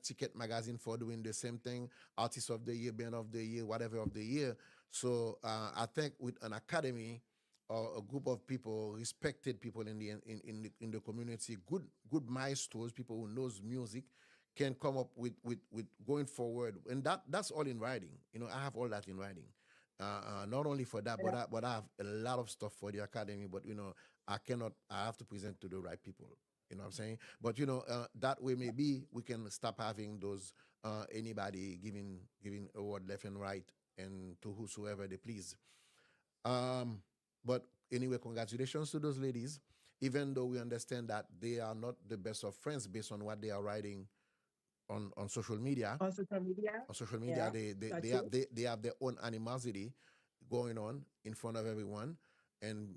Ticket Magazine for doing the same thing, Artist of the Year, Band of the Year, whatever of the year. So I think with an academy or a group of people, respected people in the community, good maestros, people who knows music, can come up with going forward, and that's all in writing. I have all that in writing. Not only for that, Yeah. but I have a lot of stuff for the academy. But I cannot. I have to present to the right people. You know what I'm saying? But that way maybe we can stop having those anybody giving award left and right and to whosoever they please. Um, but anyway, congratulations to those ladies. Even though we understand that they are not the best of friends based on what they are writing on social media. On social media. On social media, Yeah, they that's have true. they have their own animosity going on in front of everyone, and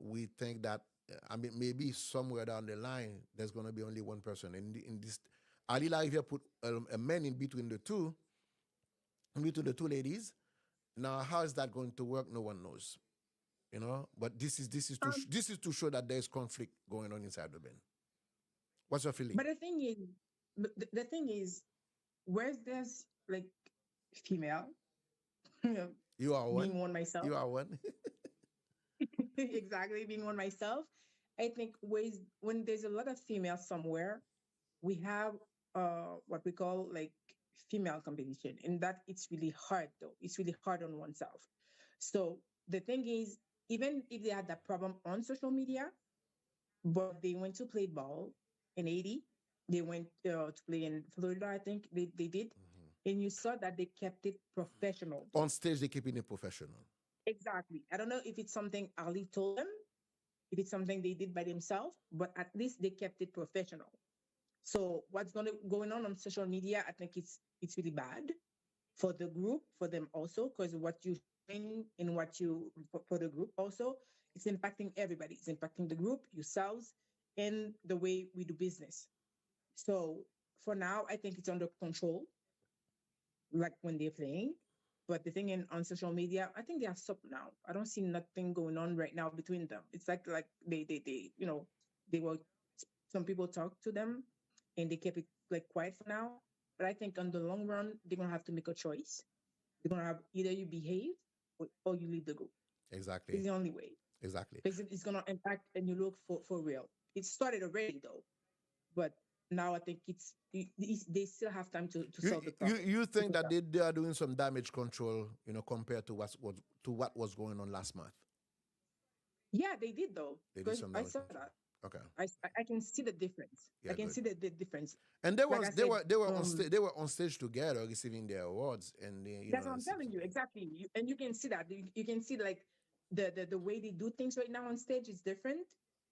we think that I mean maybe somewhere down the line there's going to be only one person in this. Alila, if you put a man in between the two ladies, now how is that going to work? No one knows. But Um, this is to show that there's conflict going on inside the band. What's your feeling? but the thing is, where's there's like female, You are one. being one myself, You are one. exactly being one myself. I think ways when there's a lot of females somewhere, we have what we call like female competition, and that it's really hard though. It's really hard on oneself. So the thing is, even if they had that problem on social media, but they went to play ball in 80. They went to play in Florida, I think they did. And you saw that they kept it professional though. On stage, they keeping it professional. Exactly. I don't know if it's something Ali told them, if it's something they did by themselves, but at least they kept it professional. So what's going on social media, I think it's really bad for the group, for them also, because what you showing and what you for the group also, it's impacting everybody. It's impacting the group, yourselves, and the way we do business. So for now, I think it's under control, like when they're playing. But the thing on social media, I think they have stopped now. I don't see nothing going on right now between them. It's like they they were some people talk to them and they kept it like quiet for now. But I think on the long run, they're gonna have to make a choice. They're gonna have either you behave or you leave the group. Exactly. It's the only way Exactly. because it's gonna impact and you look for real. It started already though, but now I think they still have time to You solve the you problem. you think Because that they are doing some damage control, compared to what was going on last month? yeah, they did though They did because some I damage saw control. that. Okay. I can see the difference. I Yeah, can good. see the difference. And Like I said, they were on stage together receiving their awards, and that's what I'm telling you. Exactly. And you can see that. You can see like the way they do things right now on stage is different.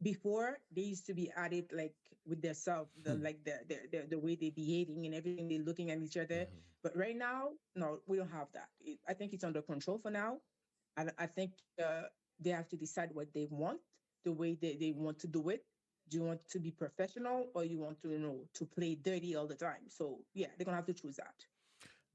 Before they used to be at it like with their self, like the way they behaving and everything, they looking at each other. But right now, no, we don't have that. I think it's under control for now. And I think they have to decide what they want, the way they want to do it. Do you want to be professional or you want to, to play dirty all the time? So yeah, they're gonna have to choose that.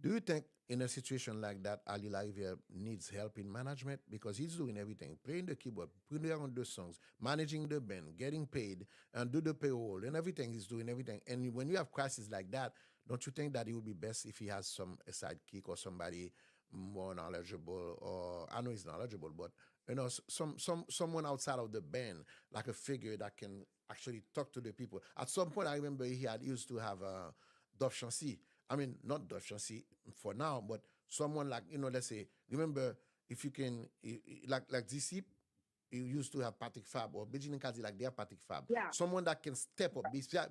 Do you think in a situation like that, Ali Livia needs help in management because he's doing everything, playing the keyboard, putting on the songs, managing the band, getting paid, and do the payroll and everything. He's doing everything. And when you have crises like that, don't you think that it would be best if he has some a sidekick or somebody more knowledgeable? Or I know he's knowledgeable, but someone outside of the band, like a figure that can actually talk to the people. At some point, I remember he had used to have Dove Chancy. I mean, not Dove Chancy for now, but someone like, let's say, remember, if you can, like DC, you used to have Patrick Fab or Beijing Kazi, like they have Patrick Fab. Yeah. Someone that can step up,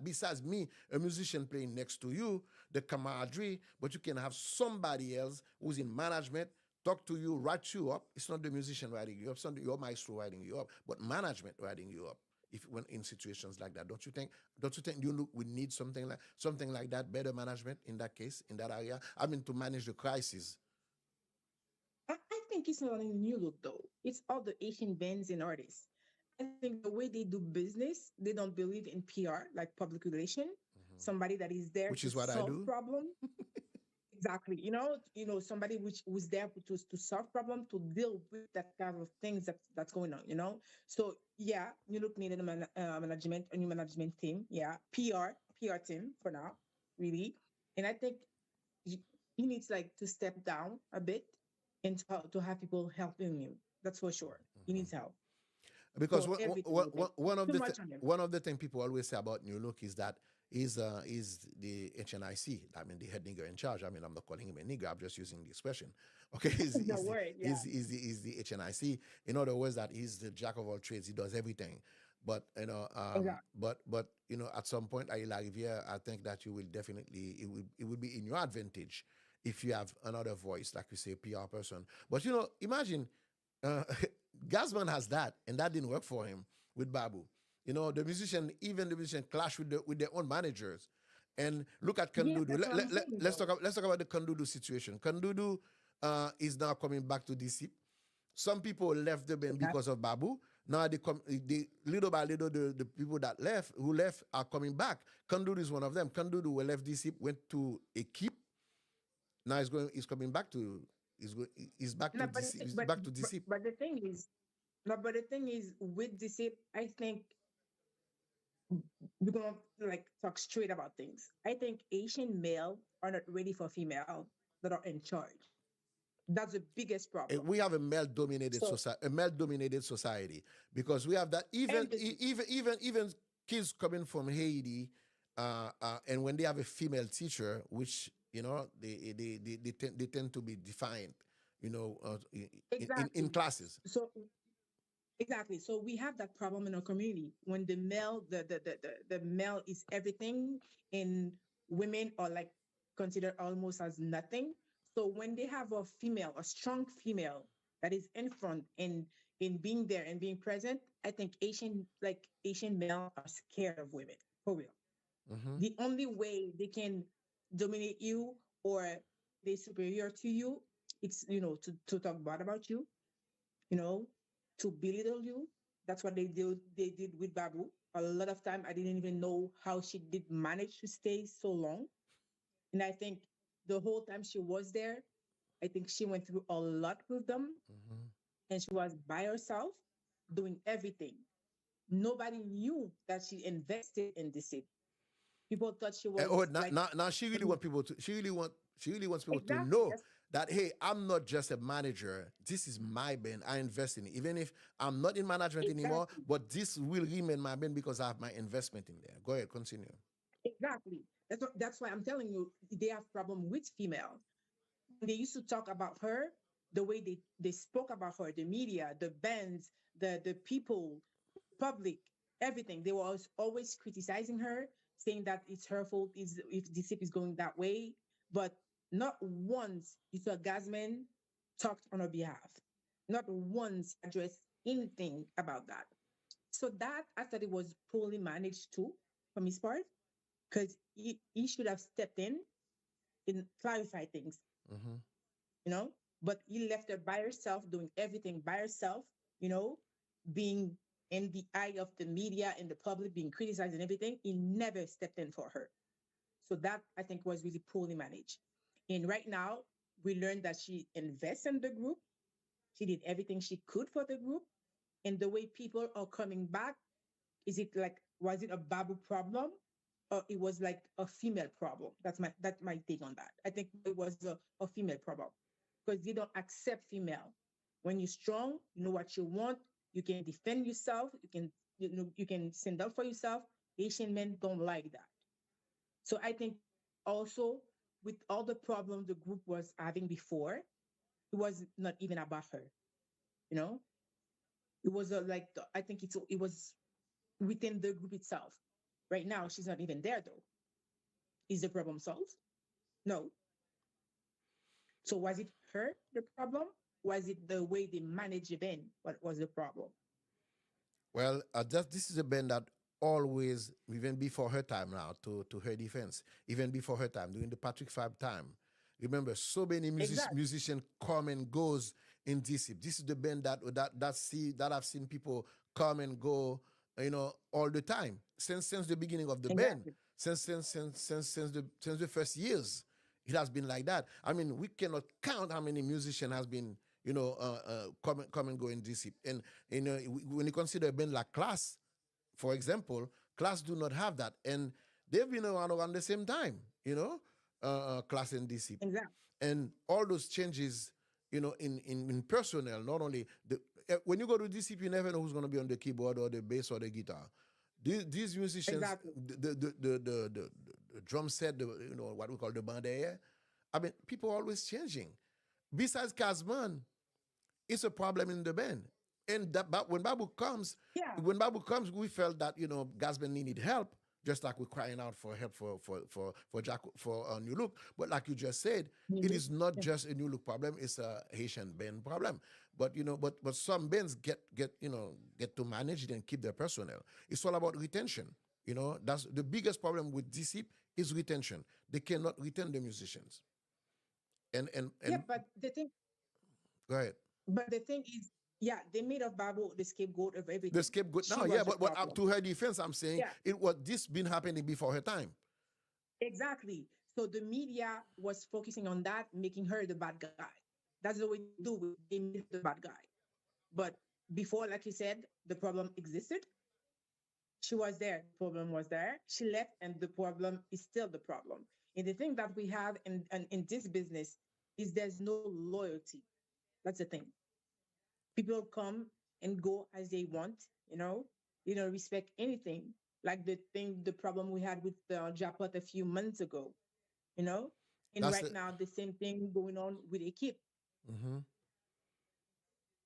besides me, a musician playing next to you, the camaraderie, but you can have somebody else who's in management, talk to you, write you up. It's not the musician writing you up, it's not your maestro writing you up, but management writing you up. If when in situations like that, don't you think we need something like that, better management in that case, in that area? I mean, to manage the crisis. I think it's not only New Look though. It's all the Asian bands and artists. I think the way they do business, they don't believe in PR, like public relation. Somebody that is there Which to is what I solve do. problem. Exactly. Somebody which was there to solve problem, to deal with that kind of things that's going on. So yeah, New Look needed a new management team. Yeah, PR team for now, really. And I think he he needs like to step down a bit and to have people helping him. That's for sure. He needs help Because for everything. I think. one of Too the much on him. one of the things people always say about New Look is that is the HNIC. I mean, the head nigger in charge. I mean, I'm not calling him a nigger. I'm just using the expression. Okay, The word, yeah. he's the HNIC. In other words, that he's the jack of all trades. He does everything. But Exactly. but at some point, La Riviere, I think that you will definitely it will be in your advantage if you have another voice, like you say, PR person. But imagine uh, Gazman has that, and that didn't work for him with Babu. Even the musician clash with their own managers. And look at Yeah, Kandudu. that's what I'm saying Let's though. talk about the Kandudu situation. Kandudu is now coming back to DC. Some people left the band Exactly. because of Babu. Now little by little, the people who left are coming back. Kandudu is one of them. Kandudu who left DC, went to Ekip. Now he's coming back to he's back No, to DC. He's back to DC. but the thing is, no, but the thing is with this, I think we're gonna like talk straight about things. I think Asian male are not ready for female that are in charge. That's the biggest problem. We have a male-dominated So society, because we have that and the, even kids coming from Haiti, and when they have a female teacher, which they tend to be defined, in exactly. classes. So exactly. So we have that problem in our community when the male, the male is everything, and women are like considered almost as nothing. So when they have a female, a strong female that is in front and in being there and being present, I think Asian male are scared of women for real. Hmm. The only way they can dominate you or they superior to you, it's to talk bad about you, you know, to belittle you. That's what they did with Babu. A lot of time I didn't even know how she did manage to stay so long. And I think the whole time she was there, I think she went through a lot with them Hmm. and she was by herself doing everything. Nobody knew that she invested in this city. People thought she Oh, was like now she really want people to. She really wants people to exactly know that's that, hey, I'm not just a manager. This is my band. I invest in it, even if I'm not in management anymore. exactly But this will remain my band because I have my investment in there. Go ahead, continue. exactly. That's why I'm telling you they have problem with female. They used to talk about her, the way they spoke about her, the media, the bands, the people, public, everything. They were always criticizing her, saying that it's her fault is if the ship is going that way. But not once you saw Gasman talked on her behalf. Not once addressed anything about that. So that I thought it was poorly managed too from his part, because he should have stepped in and clarified things, Hmm. you know. But he left her by herself, doing everything by herself, you know, being in the eye of the media and the public, being criticized and everything. He never stepped in for her. So that I think was really poorly managed. And right now, we learned that she invests in the group. She did everything she could for the group. And the way people are coming back, was it a Babu problem? Or it was like a female problem. That's my take on that. I think it was a female problem because they don't accept female. When you're strong, you know what you want. You can defend yourself. You can stand up for yourself. Asian men don't like that. So I think also with all the problems the group was having before, it was not even about her. You know, it was I think it was within the group itself. Right now, she's not even there though. Is the problem solved? No. So was it her the problem? Was it the way they managed the band? What was the problem? Well, this is a band that always, even before her time now, to her defense, even before her time, during the Patrick Fab time, remember, so many Exactly. musicians come and goes in this. This is the band that I've seen people come and go, all the time since the beginning of the band, Exactly. since the first years, it has been like that. I mean, we cannot count how many musicians has been, come and go in DC. And when you consider a band like Class, for example, Class do not have that, and they've been around the same time, Class and DC, Exactly. and all those changes, in personnel. Not only when you go to DC, you never know who's going to be on the keyboard or the bass or the guitar. These musicians, Exactly. the drum set, what we call the bandere. I mean, people are always changing. Besides Kazman, it's a problem in the band. And but Yeah. when Babu comes, we felt that Gazman needed help, just like we're crying out for help for Jack for a new look. But like you just said, it Mhm. is not Yeah. just a new look problem; it's a Haitian band problem. But but some bands get to manage it and keep their personnel. It's all about retention. That's the biggest problem with DCIP is retention. They cannot retain the musicians. Yeah, And go ahead. but the thing is, yeah, they made of Babu the scapegoat of The everything. scapegoat She now, yeah, was the but up problem. to her defense, I'm saying Yeah, it was this been happening before her time. exactly. So the media was focusing on that, making her the bad guy. That's the way to do it. They made her the bad guy. But before, like you said, the problem existed. She was there. The problem was there. She left, and the problem is still the problem. And the thing that we have in this business is there's no loyalty. That's the thing. People come and go as they want, you know, they don't respect anything. Like the problem we had with the Japot a few months ago, you know, and That's right it. now the same thing going on with Ekip. Hmm.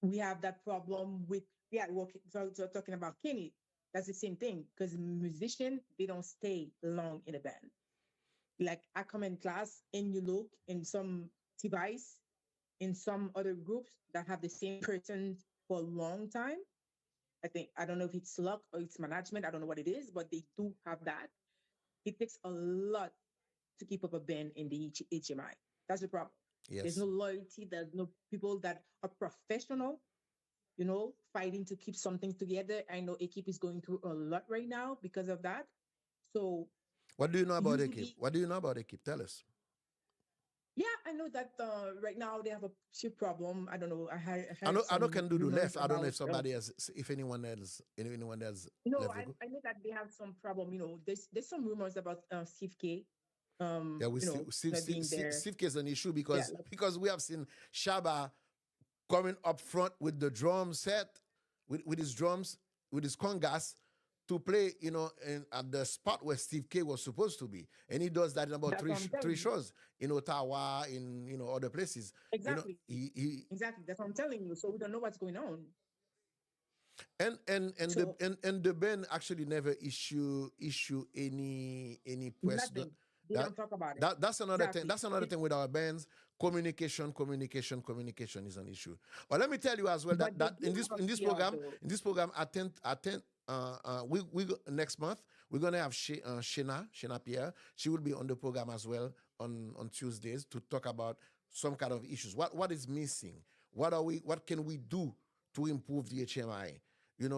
We have that problem with, yeah, so talking about Kenny, that's the same thing because musicians, they don't stay long in a band. Like I come in class and you look in some device in some other groups that have the same person for a long time. I don't know if it's luck or it's management. I don't know what it is, but they do have that. It takes a lot to keep up a band in the HMI. That's the problem. There's Yes. no loyalty. There's no people that are professional, fighting to keep something together. I know Ekip is going through a lot right now because of that. So What do you know about Ekip? usually, What do you know about Ekip? Tell us. yeah, I know that right now they have a ship problem. I don't know. I I heard know. I know. some Can do the rumors left. I don't know about if somebody else, if anyone else no, left the group. I know that they have some problem. There's some rumors about Steve K, Yeah, we see not being there. Steve is an issue Yeah, because like, we have seen Shaba coming up front with the drum set, with his drums, with his congas to play, at the spot where Steve K was supposed to be, and he does that in about that's what I'm three telling you. shows in Ottawa, in other places. Exactly, He exactly. That's what I'm telling you. So we don't know what's going on. So and the band actually never issue any press. nothing. They That don't talk about it. that's another thing. Exactly. That's another thing with our bands. Communication is an issue. But let me tell you as well that But they do in this have a in this PR program though. next month we're gonna have Shena Pierre. She will be on the program as well on Tuesdays to talk about some kind of issues. What is missing? What can we do to improve the HMI?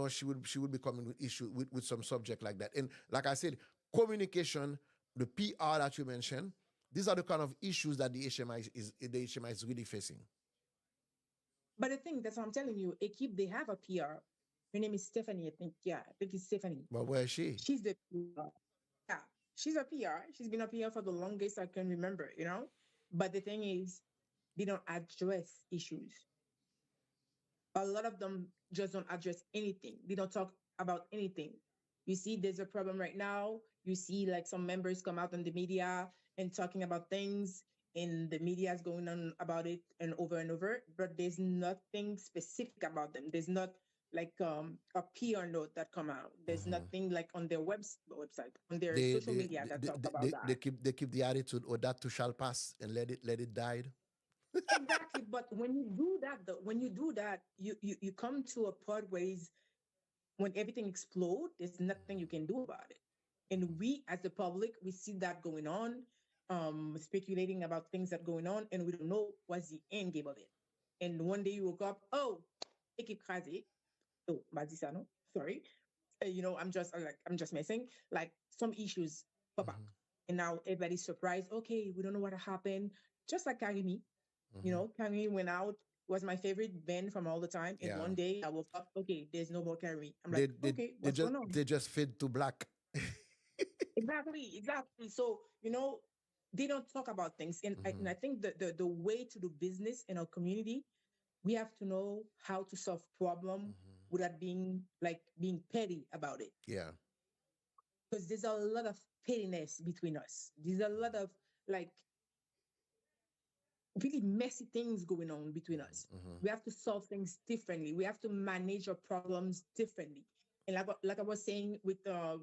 She would be coming with issue with some subject like that. And like I said, communication, the PR that you mentioned, these are the kind of issues that the HMI is really facing. But the thing that's what I'm telling you, Ekip, they have a PR. Her name is Stephanie, I think. Yeah, I think it's Stephanie. But where is she? She's the PR. Yeah, she's a PR. She's been a PR for the longest I can remember. But the thing is, they don't address issues. A lot of them just don't address anything. They don't talk about anything. You see, there's a problem right now. You see, like some members come out in the media and talking about things, and the media is going on about it and over, but there's nothing specific about them. There's not like a PR note that come out. There's Mhm. nothing like on their website, on their They social they, media that they, talk they, about they, that. they keep they keep the attitude, or that too shall pass, and let it die. Exactly. But when you do that, though, when you do that, you come to a part where when everything explodes, there's nothing you can do about it. And we, as the public, we see that going on, speculating about things that going on, and we don't know what's the end game of it. And one day you woke up, oh, équipe crasée. Oh, Mazisano, sorry. I'm just messing. Like some issues pop up, Mhm. and now everybody's surprised. Okay, we don't know what happened. Just like Karimi, Mhm. Karimi went out, was my favorite band from all the time. And Yeah, one day I woke up, okay, there's no more Karimi. I'm they like, they okay, they what's just going on? they just fade to black. Exactly, exactly. So, they don't talk about things. And I Mhm. think the way to do business in our community, we have to know how to solve problem Mhm. without being petty about it. Yeah. because there's a lot of pettiness between us. There's a lot of like really messy things going on between us. We have to solve things differently. We have to manage our problems differently. And like I was saying with a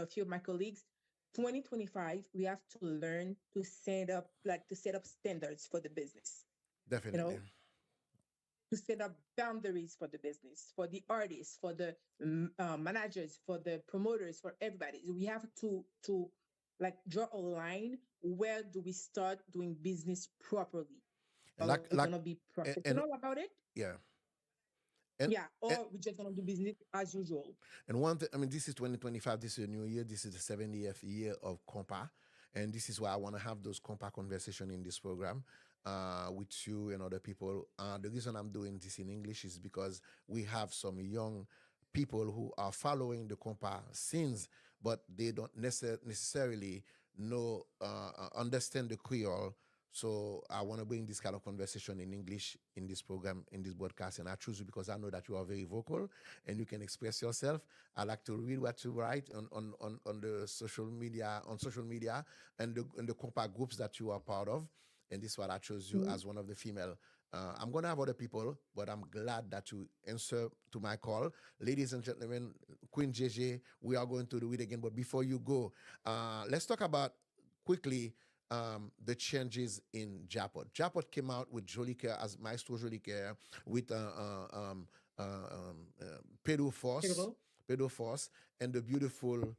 few of my colleagues, 2025, we have to learn to set up standards for the business. You Definitely. know, to set up boundaries for the business, for the artists, for the managers, for the promoters, for everybody. We have to like draw a line. Where do we start doing business properly? And Are we like gonna be and professional about it? yeah. And, Yeah, and or we're just gonna do business as usual. And one thing, I mean, this is 2025, this is a new year, this is the 70th year of Konpa. And this is why I want to have those Konpa conversation in this program with you and other people. The reason I'm doing this in English is because we have some young people who are following the Konpa scenes, but they don't necessarily know, understand the Creole. So I want to bring this kind of conversation in English in this program, in this broadcast, and I choose you because I know that you are very vocal and you can express yourself. I like to read what you write on the social media and the compa groups that you are part of. And this is what I chose you as one of the female. I'm gonna have other people, but I'm glad that you answer to my call, ladies and gentlemen. Queen JJ, we are going to do it again. But before you go, let's talk about quickly the changes in Japot. Japot came out with Jolicoeur as Maestro Jolicoeur with Pedro Force, Pedro Force, and the beautiful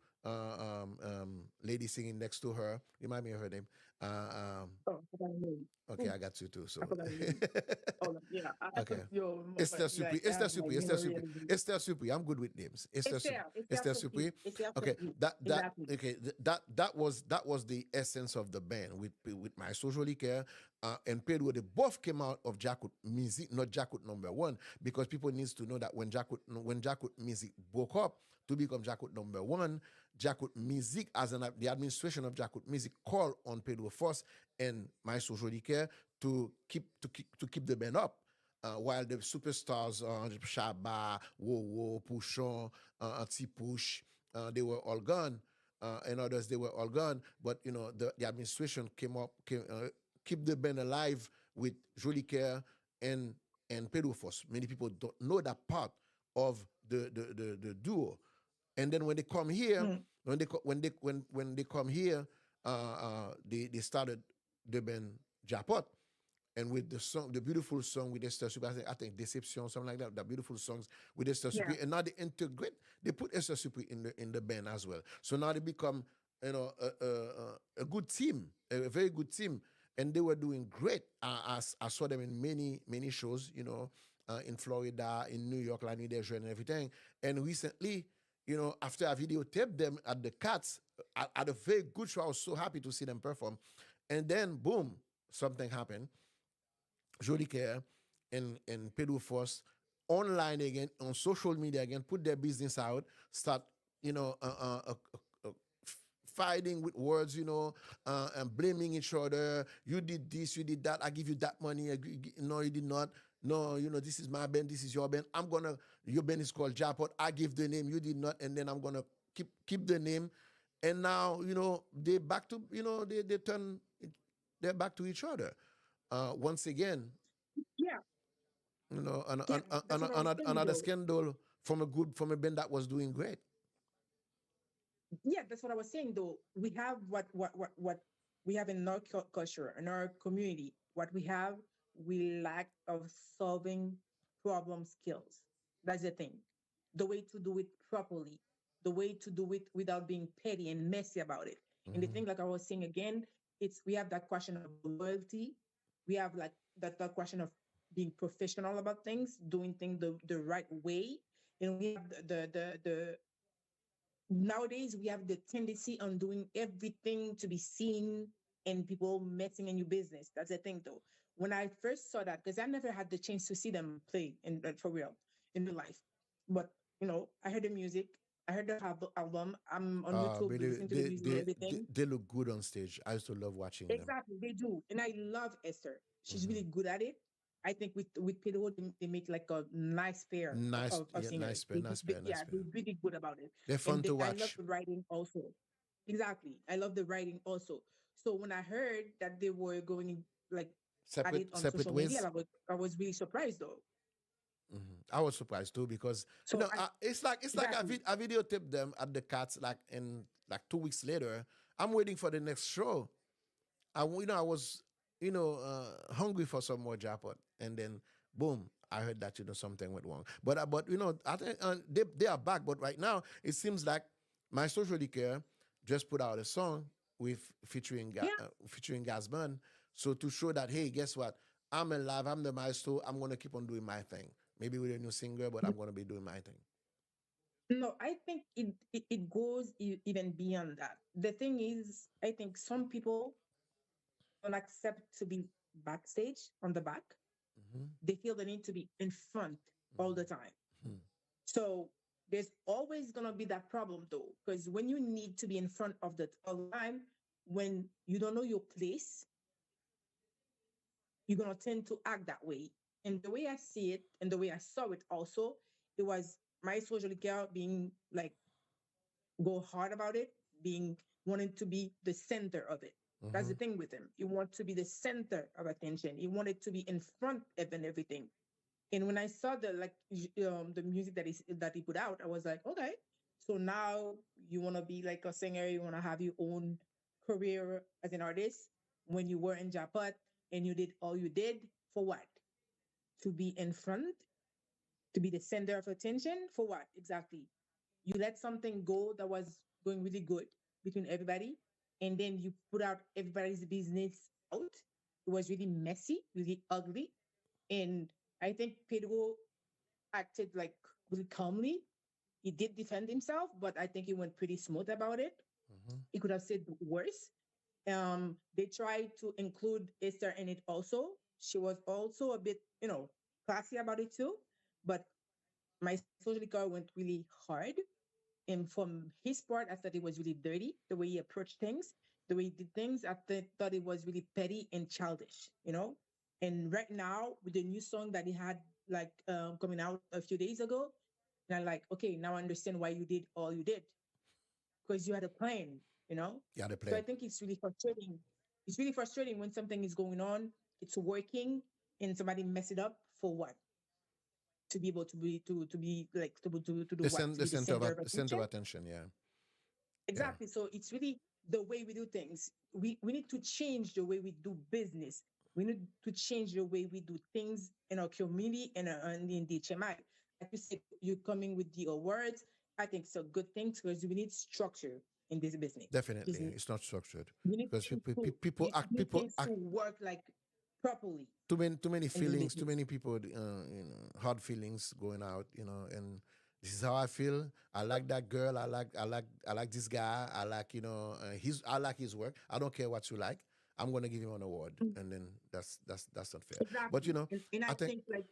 lady singing next to her. Remind me of her name. Oh, I forgot her name. Okay, I got you too. So I forgot her name. Oh, yeah, I okay. put your Esther Supri, like I Esther have my Supri, Esther memory Supri, and Esther Supri. I'm good with names. Esther Supri. Esther Okay, Supri. that Exactly. okay. That was the essence of the band with my social care and Pedro. They both came out of Jakut Music, not Jakut number one, because people needs to know that when Jakut Music broke up to become Jakut number one, Jakut Music the administration of Jakut Music called on Pedro Force and my social care to keep the band up. While the superstars, Shaba, Wowo, Pouchon, Anti-Push, they were all gone, and others, they were all gone. But, the administration keep the band alive with Jolicoeur and Pedro Force. Many people don't know that part of the duo. And then when they come here, when they come here, they started the band Japot, and with the beautiful song with Esther Supri, I think Deception, something like that, the beautiful songs with Esther Yeah. Supri, and now they put Esther Supri in the band as well. So now they become, a good team, a very good team, and they were doing great. I saw them in many shows, in Florida, in New York, La Nuit des Jeunes, and everything. And recently, after I videotaped them at the Cats, at a very good show, I was so happy to see them perform. And then, boom, something happened. Jolicoeur and Pedro Force online again, on social media again, put their business out, start, fighting with words, and blaming each other. You did this, you did that. I give you that money. No, you did not. No, this is my band. This is your band. Your band is called Japot. I give the name. You did not, and then I'm gonna keep the name. And now, they back to, they're back to each other. Once again, Yeah. Yeah. That's what I was saying another though. scandal from a band that was doing great. Yeah, that's what I was saying though. We have what we have in our culture, in our community. What we lack of solving problem skills. That's the thing. The way to do it properly, the way to do it without being petty and messy about it. And the thing, like I was saying again, we have that question of loyalty. We have like that question of being professional about things, doing things the right way. And we have the nowadays we have the tendency on doing everything to be seen and people messing in your business. That's the thing though. When I first saw that, because I never had the chance to see them play in for real in real life, but I heard the music, I heard the album. I'm on YouTube But listening to the music and everything. they look good on stage. I used to love watching them. Exactly, they do, and I love Esther. She's Mhm. really good at it. I think with Pedro, they make like a nice pair Nice, of yeah, singers. nice pair, nice pair, Yeah, nice pair. they're really good about it. They're fun And to I love watch. the writing also. Exactly. I love the writing also. So when I heard that they were going like at it on Separate social media, ways. I was really surprised though. I was surprised too because So I it's like exactly. I videotaped them at the Cats like in like 2 weeks later. I'm waiting for the next show. I was hungry for some more jackpot, and then boom, I heard that something went wrong. But I think they are back. But right now it seems like my social care just put out a song with Yeah. featuring Gazman. So to show that, hey, guess what? I'm alive. I'm the maestro. I'm gonna keep on doing my thing. Maybe with a new singer, but I'm gonna be doing my thing. No, I think it goes even beyond that. The thing is, I think some people don't accept to be backstage on the back. Hmm. They feel the need to be in front all the time. Hmm. So there's always gonna be that problem though, because when you need to be in front of the all the time, when you don't know your place, you're gonna tend to act that way. And the way I see it, and the way I saw it also, it was my social care being like go hard about it, being wanting to be the center of it. That's Hmm. the thing with him. He wants to be the center of attention. He wanted to be in front of and everything. And when I saw the music that he put out, I was like, okay, so now you want to be like a singer, you want to have your own career as an artist. When you were in Japan and you did all you did for what? To be in front, to be the center of attention for what exactly? You let something go that was going really good between everybody, and then you put out everybody's business out. It was really messy, really ugly, and I think Pedro acted like really calmly. He did defend himself, but I think he went pretty smooth about it. Hmm. He could have said worse. They tried to include Esther in it also. She was also a bit, classy about it too. But my social car went really hard. And from his part, I thought it was really dirty, the way he approached things, the way he did things. Thought it was really petty and childish. And right now, with the new song that he had, like coming out a few days ago, and I'm like, okay, now I understand why you did all you did because you had a plan. Yeah, they So I played. think it's really frustrating. It's really frustrating when something is going on, it's working, and somebody mess it up for what? To be able to be like to do what? To be the center of The center attention. of attention. Yeah, yeah, Exactly. So it's really the way we do things. We need to change the way we do business. We need to change the way we do things in our community and in the HMI. Like you said, you're coming with the awards. I think it's a good thing because we need structure in this business. definitely. Business. It's not structured We need because things to we need things to work like properly too many in this feelings, too business. many people, hard feelings going out, and this is how I feel. I like that girl. I like this guy. I like, I like his work. I don't care what you like. I'm gonna give him an award, and then that's not fair. But Exactly. And I I think think like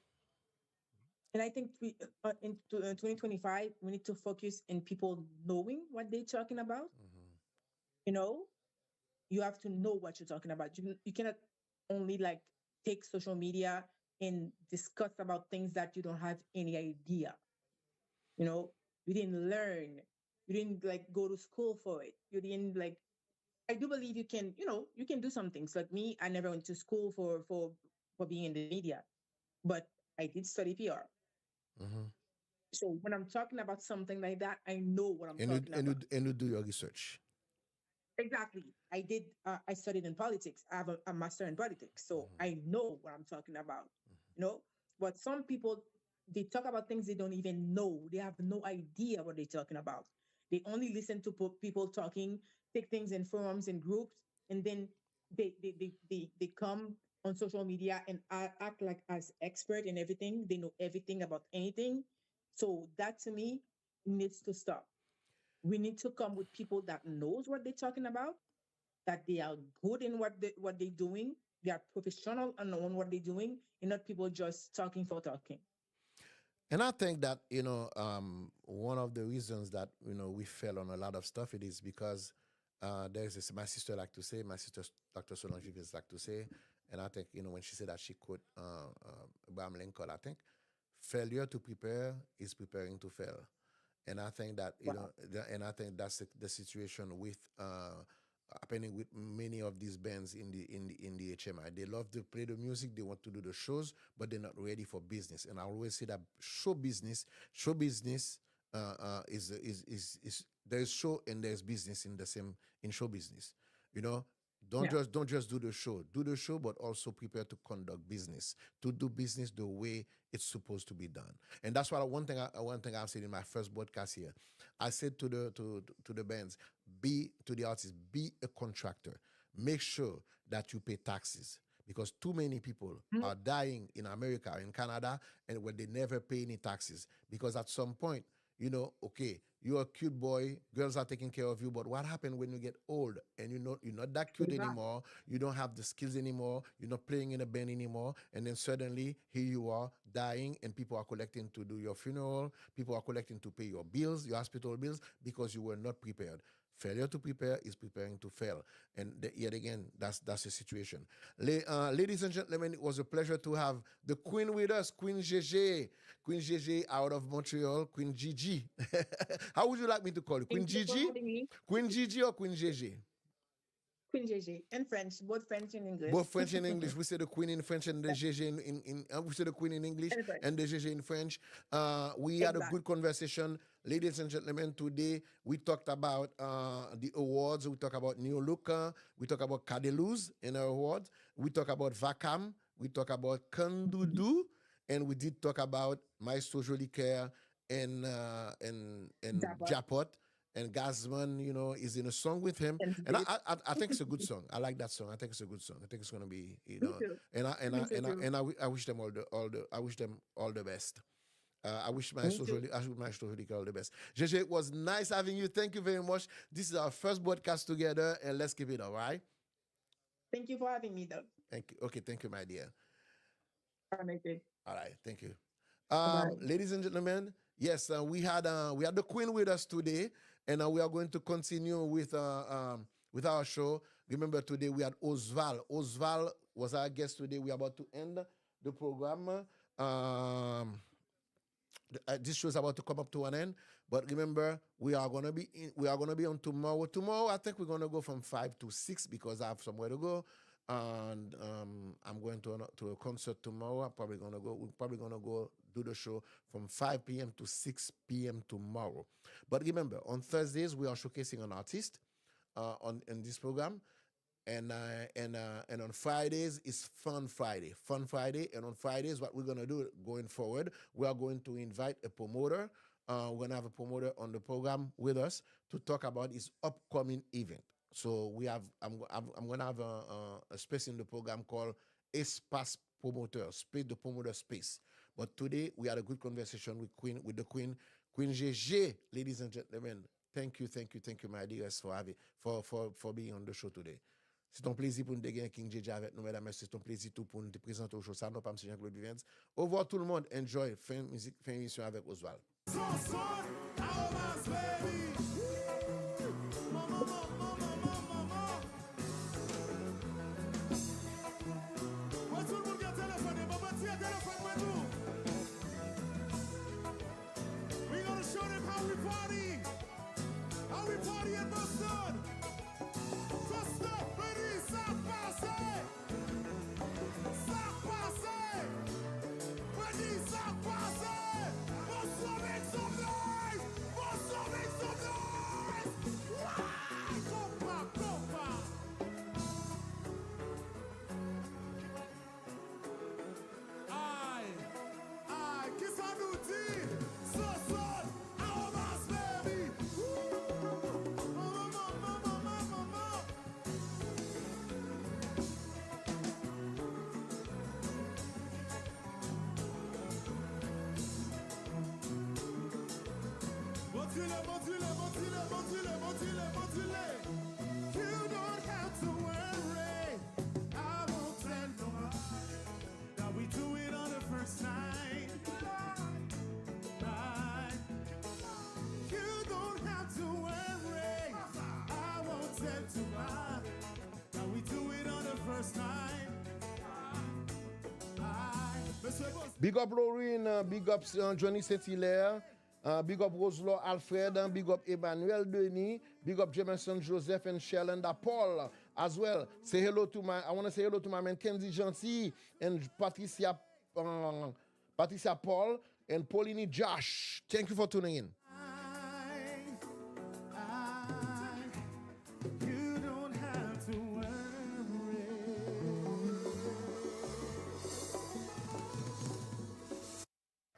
and I think in 2025 we need to focus in people knowing what they're talking about. You know, you have to know what you're talking about. You cannot only like take social media and discuss about things that you don't have any idea. You know, you didn't learn. You didn't like go to school for it. You didn't like. I do believe you can. You can do some things. Like me, I never went to school for being in the media, but I did study PR. mhm. So when I'm talking about something like that, I know what I'm And you talking and you about. and you do your research. Exactly. I did. I studied in politics. I have a master in politics, so Mhm. I know what I'm talking about. You know, but some people they talk about things they don't even know. They have no idea what they're talking about. They only listen to people talking, take things in forums and groups, and then they come on social media and act like as expert in everything. They know everything about anything. So that to me needs to stop. We need to come with people that knows what they're talking about, that they are good in what they're doing, they are professional and on what they're doing, and not people just talking for talking. And I think that one of the reasons that we fell on a lot of stuff it is because there's this. My sister like to say, my sister Dr. Solange Vives like to say, And I think, when she said that she quote Abraham Lincoln, I think failure to prepare is preparing to fail. And I think that, Wow. and I think that's the situation with happening with many of these bands in the HMI. They love to play the music, they want to do the shows, but they're not ready for business. And I always say that show business is there's show and there's business in the same in show business. You know, don't Yeah. just do the show. Do the show, but also prepare to conduct business, to do business the way it's supposed to be done. And that's why one thing I've said in my first broadcast here. I said to the bands, to the artists, be a contractor. Make sure that you pay taxes because too many people Mhm. are dying in America, in Canada, and when they never pay any taxes because at some point, okay, you're a cute boy, girls are taking care of you, but what happened when you get old and you're not that cute Exactly. anymore, you don't have the skills anymore, you're not playing in a band anymore, and then suddenly here you are dying and people are collecting to do your funeral, people are collecting to pay your bills, your hospital bills, because you were not prepared. Failure to prepare is preparing to fail. And yet again, that's the situation. Ladies and gentlemen, it was a pleasure to have the Queen with us, Queen Gigi. Queen Gigi out of Montreal, Queen Gigi. How would you like me to call you? Queen Thank you for Gigi? having me. Queen Gigi or Queen Gigi? Queen JJ in French, both French and English. Both French and English. We say the Queen in French and the Gigi we say the Queen in English In French. and the Gigi in French. We had a Exactly. good conversation. Ladies and gentlemen, today we talked about the awards. We talked about New Look. We talked about Cadeluz in our awards. We talked about Vacam. We talked about Kandudu. And we did talk about Maestro Jolicoeur and Dapper. Japot. And Gazman, is in a song with him, And and I, great. I I think it's a good song. I like that song. I think it's a good song. I think it's gonna be, Me too. and I and I Me too, and I, too. and I, wi- I wish them all the best. I wish my Me too. all the best. JJ, it was nice having you. Thank you very much. This is our first broadcast together, and let's keep it all right. Thank you for having me, Doug. Thank you. Okay, thank you, my dear. Amazing. All right, thank you. Bye. Ladies and gentlemen, yes, we had the Queen with us today, and we are going to continue with our show. Remember, today we had Oswald. Oswald was our guest today. We are about to end the program. This show is about to come up to an end, but remember, we are gonna be on tomorrow. Tomorrow, I think we're gonna go from 5 to 6 because I have somewhere to go. And I'm going to a concert tomorrow. We're probably gonna go do the show from 5 p.m. to 6 p.m. tomorrow. But remember, on Thursdays we are showcasing an artist on in this program, and on Fridays is Fun Friday. Fun Friday, and on Fridays, what we're gonna do going forward, we are going to invite a promoter. We're gonna have a promoter on the program with us to talk about his upcoming event. So I'm gonna have a space in the program called Espace Promoteur, space the promoter space. But today we had a good conversation with the Queen GG, ladies and gentlemen. Thank you, my dearest, for being on the show today. C'est un plaisir pour nous de gagner King JJ avec nous, mesdames et messieurs. C'est un plaisir tout pour nous de présenter au show. Ça, nous pas M. Jean-Claude Vivens. Au revoir tout le monde. Enjoy. Fin musique, fin émission avec Oswald. Son, our man's baby. Mama, mama, mama, mama. Ouais, tout le monde qui a téléphoné, maman, tiens, téléphone, moi, nous. We gonna show them how we party. How we party in Boston. Just stop, ready, ça passe. Ça passe. Ready, ça passe. Bonsoir, make some noise. Bonsoir, make some noise. Why? Konpa, Konpa. Aïe, qui ça nous dit? Ce soir, our man's baby. Mama, mama, mama, mama. Modulez, modulez, modulez, modulez, modulez, modulez. You don't have to worry. I won't tell no one that we do it on the first night. Night. You don't have to worry. I won't tell too much that we do it on the first night. Big up Laurine, big up Johnny Saint-Hilaire, big up Roselaw Alfred, big up Emmanuel Denis, big up Jameson Joseph and Shelanda Paul as well. Say hello to I want to say hello to my man Kenzie Gentil and Patricia Paul and Pauline Josh. Thank you for tuning in. You don't have to worry.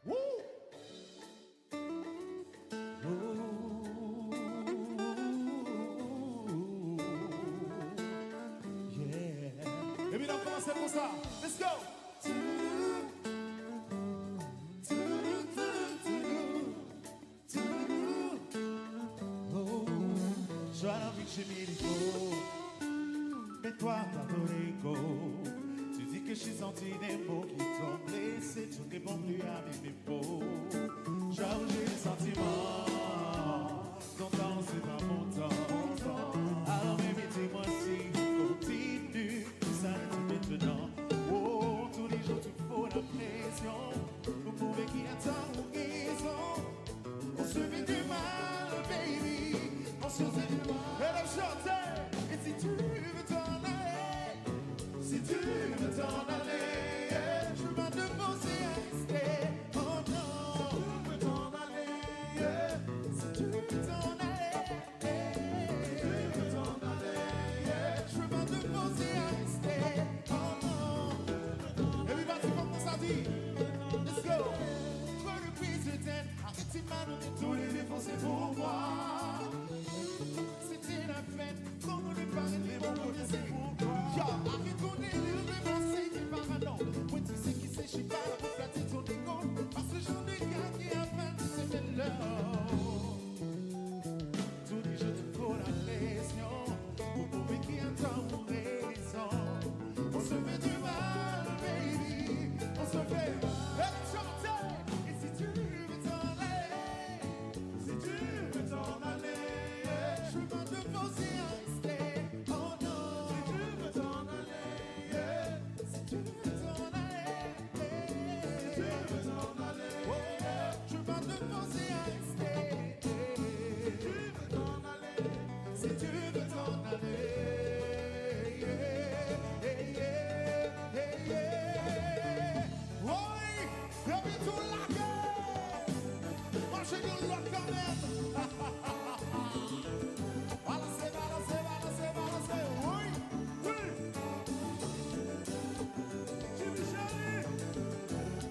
Woo! Ooh, yeah. Et puis, on commence comme ça. Let's go! Joie l'envie que j'ai mis les faux. Mais toi, Patorico, tu dis que j'ai senti des mots qui t'ont blessé. Tu ne réponds plus à mes mots. J'avoue, j'ai des sentiments. Ton temps, c'est pas mon temps. Alors, baby, dis-moi si on continue. Ça n'est maintenant. Oh, tous les jours, tu fous la pression. Vous pouvez qui attend ou raison. On se fait du mal, baby. On se fait du mal. Elle a chanté. Et si tu veux t'en aller, si tu veux t'en aller, je vais te forcer à rester. Oh non, tu veux t'en aller. Si tu veux t'en aller, si tu veux t'en aller, je vais te forcer à rester. Oh non. Everybody from the Saudi. Let's go. Toi le président, arrête tes mains de tous les défauts, c'est pour moi. C'était la fête, comme on est parlé, les bons c'est pour toi. Yo, arrête ton délire, les bons c'est des parano. Oui, tu sais qui c'est, je suis pas là pour flatter ton égo. Parce que j'en ai qu'un qui a fait de ce là. Tous les jours, te faut la pression. Pour prouver qu'il y a tant ou raison. On se fait du mal, baby. On se fait mal. Chanter. Et si tu veux t'en aller, si tu veux t'en aller, je vais te forcer à rester. Oh non, si tu veux t'en aller, si tu veux t'en aller, si tu veux t'en aller, oh, je vais te forcer à rester. Si tu veux t'en aller, si tu veux t'en aller. Oui, depuis tout la gueule, moi j'ai du lot quand même. Balancez, balancez, balancez, balancez, oui, oui. Jimmy Chéri,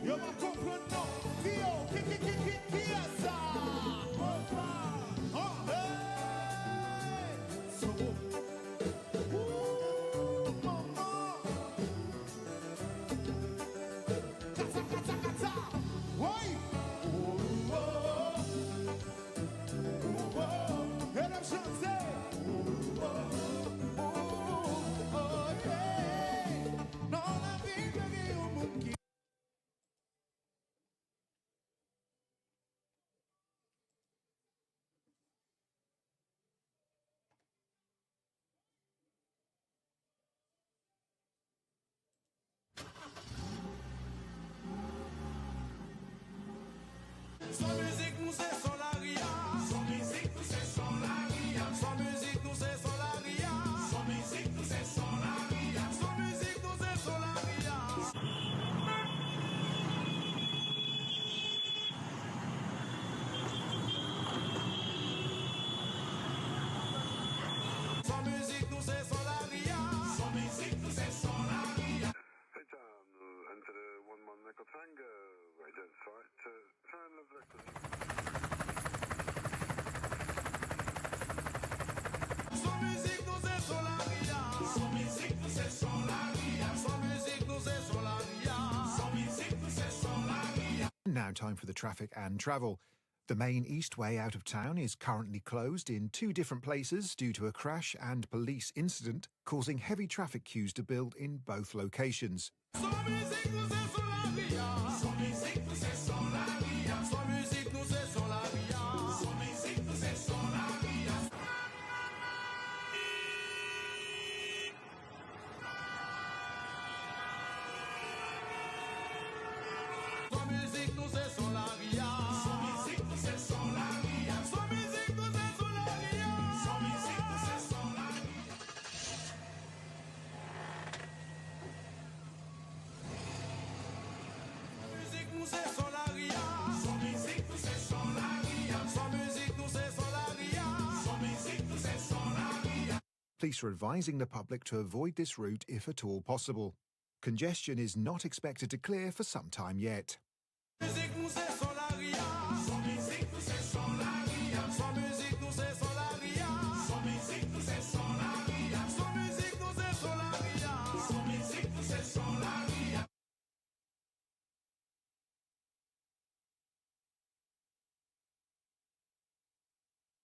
yo ma comprendre non. Qui est ça? Konpa. Oh, hey. So, maman. Kata, kata, kata. Oui. Oh, oh, oh, oh. Elle a chanté. Oh, oh, oh, oh, yeah. Dans la vie de vie au monde qui sans musique, nous c'est sans la ria. Sans musique, nous c'est sans la ria. Sans musique, nous c'est sans la ria. Sans musique, nous c'est sans la ria. Sans musique, nous c'est sans la ria. Sans musique, nous c'est sans la ria. Sans musique, nous c'est sans la ria. Hey John, enter the 1-1 Echo Tango, identify to turn the vector. Sans musique, nous c'est sur la ria. Sans musique, nous c'est sur la ria. Sans musique, nous c'est sur la ria. Sans musique, nous c'est sur la ria. Now time for the traffic and travel. The main eastway out of town is currently closed in two different places due to a crash and police incident, causing heavy traffic queues to build in both locations. Sans musique, nous c'est sur la ria. Sans musique, nous c'est sur la ria. Sans musique, nous c'est sur la ria. Sans musique, nous c'est sur la ria. Police are advising the public to avoid this route if at all possible. Congestion is not expected to clear for some time yet. Musique nous est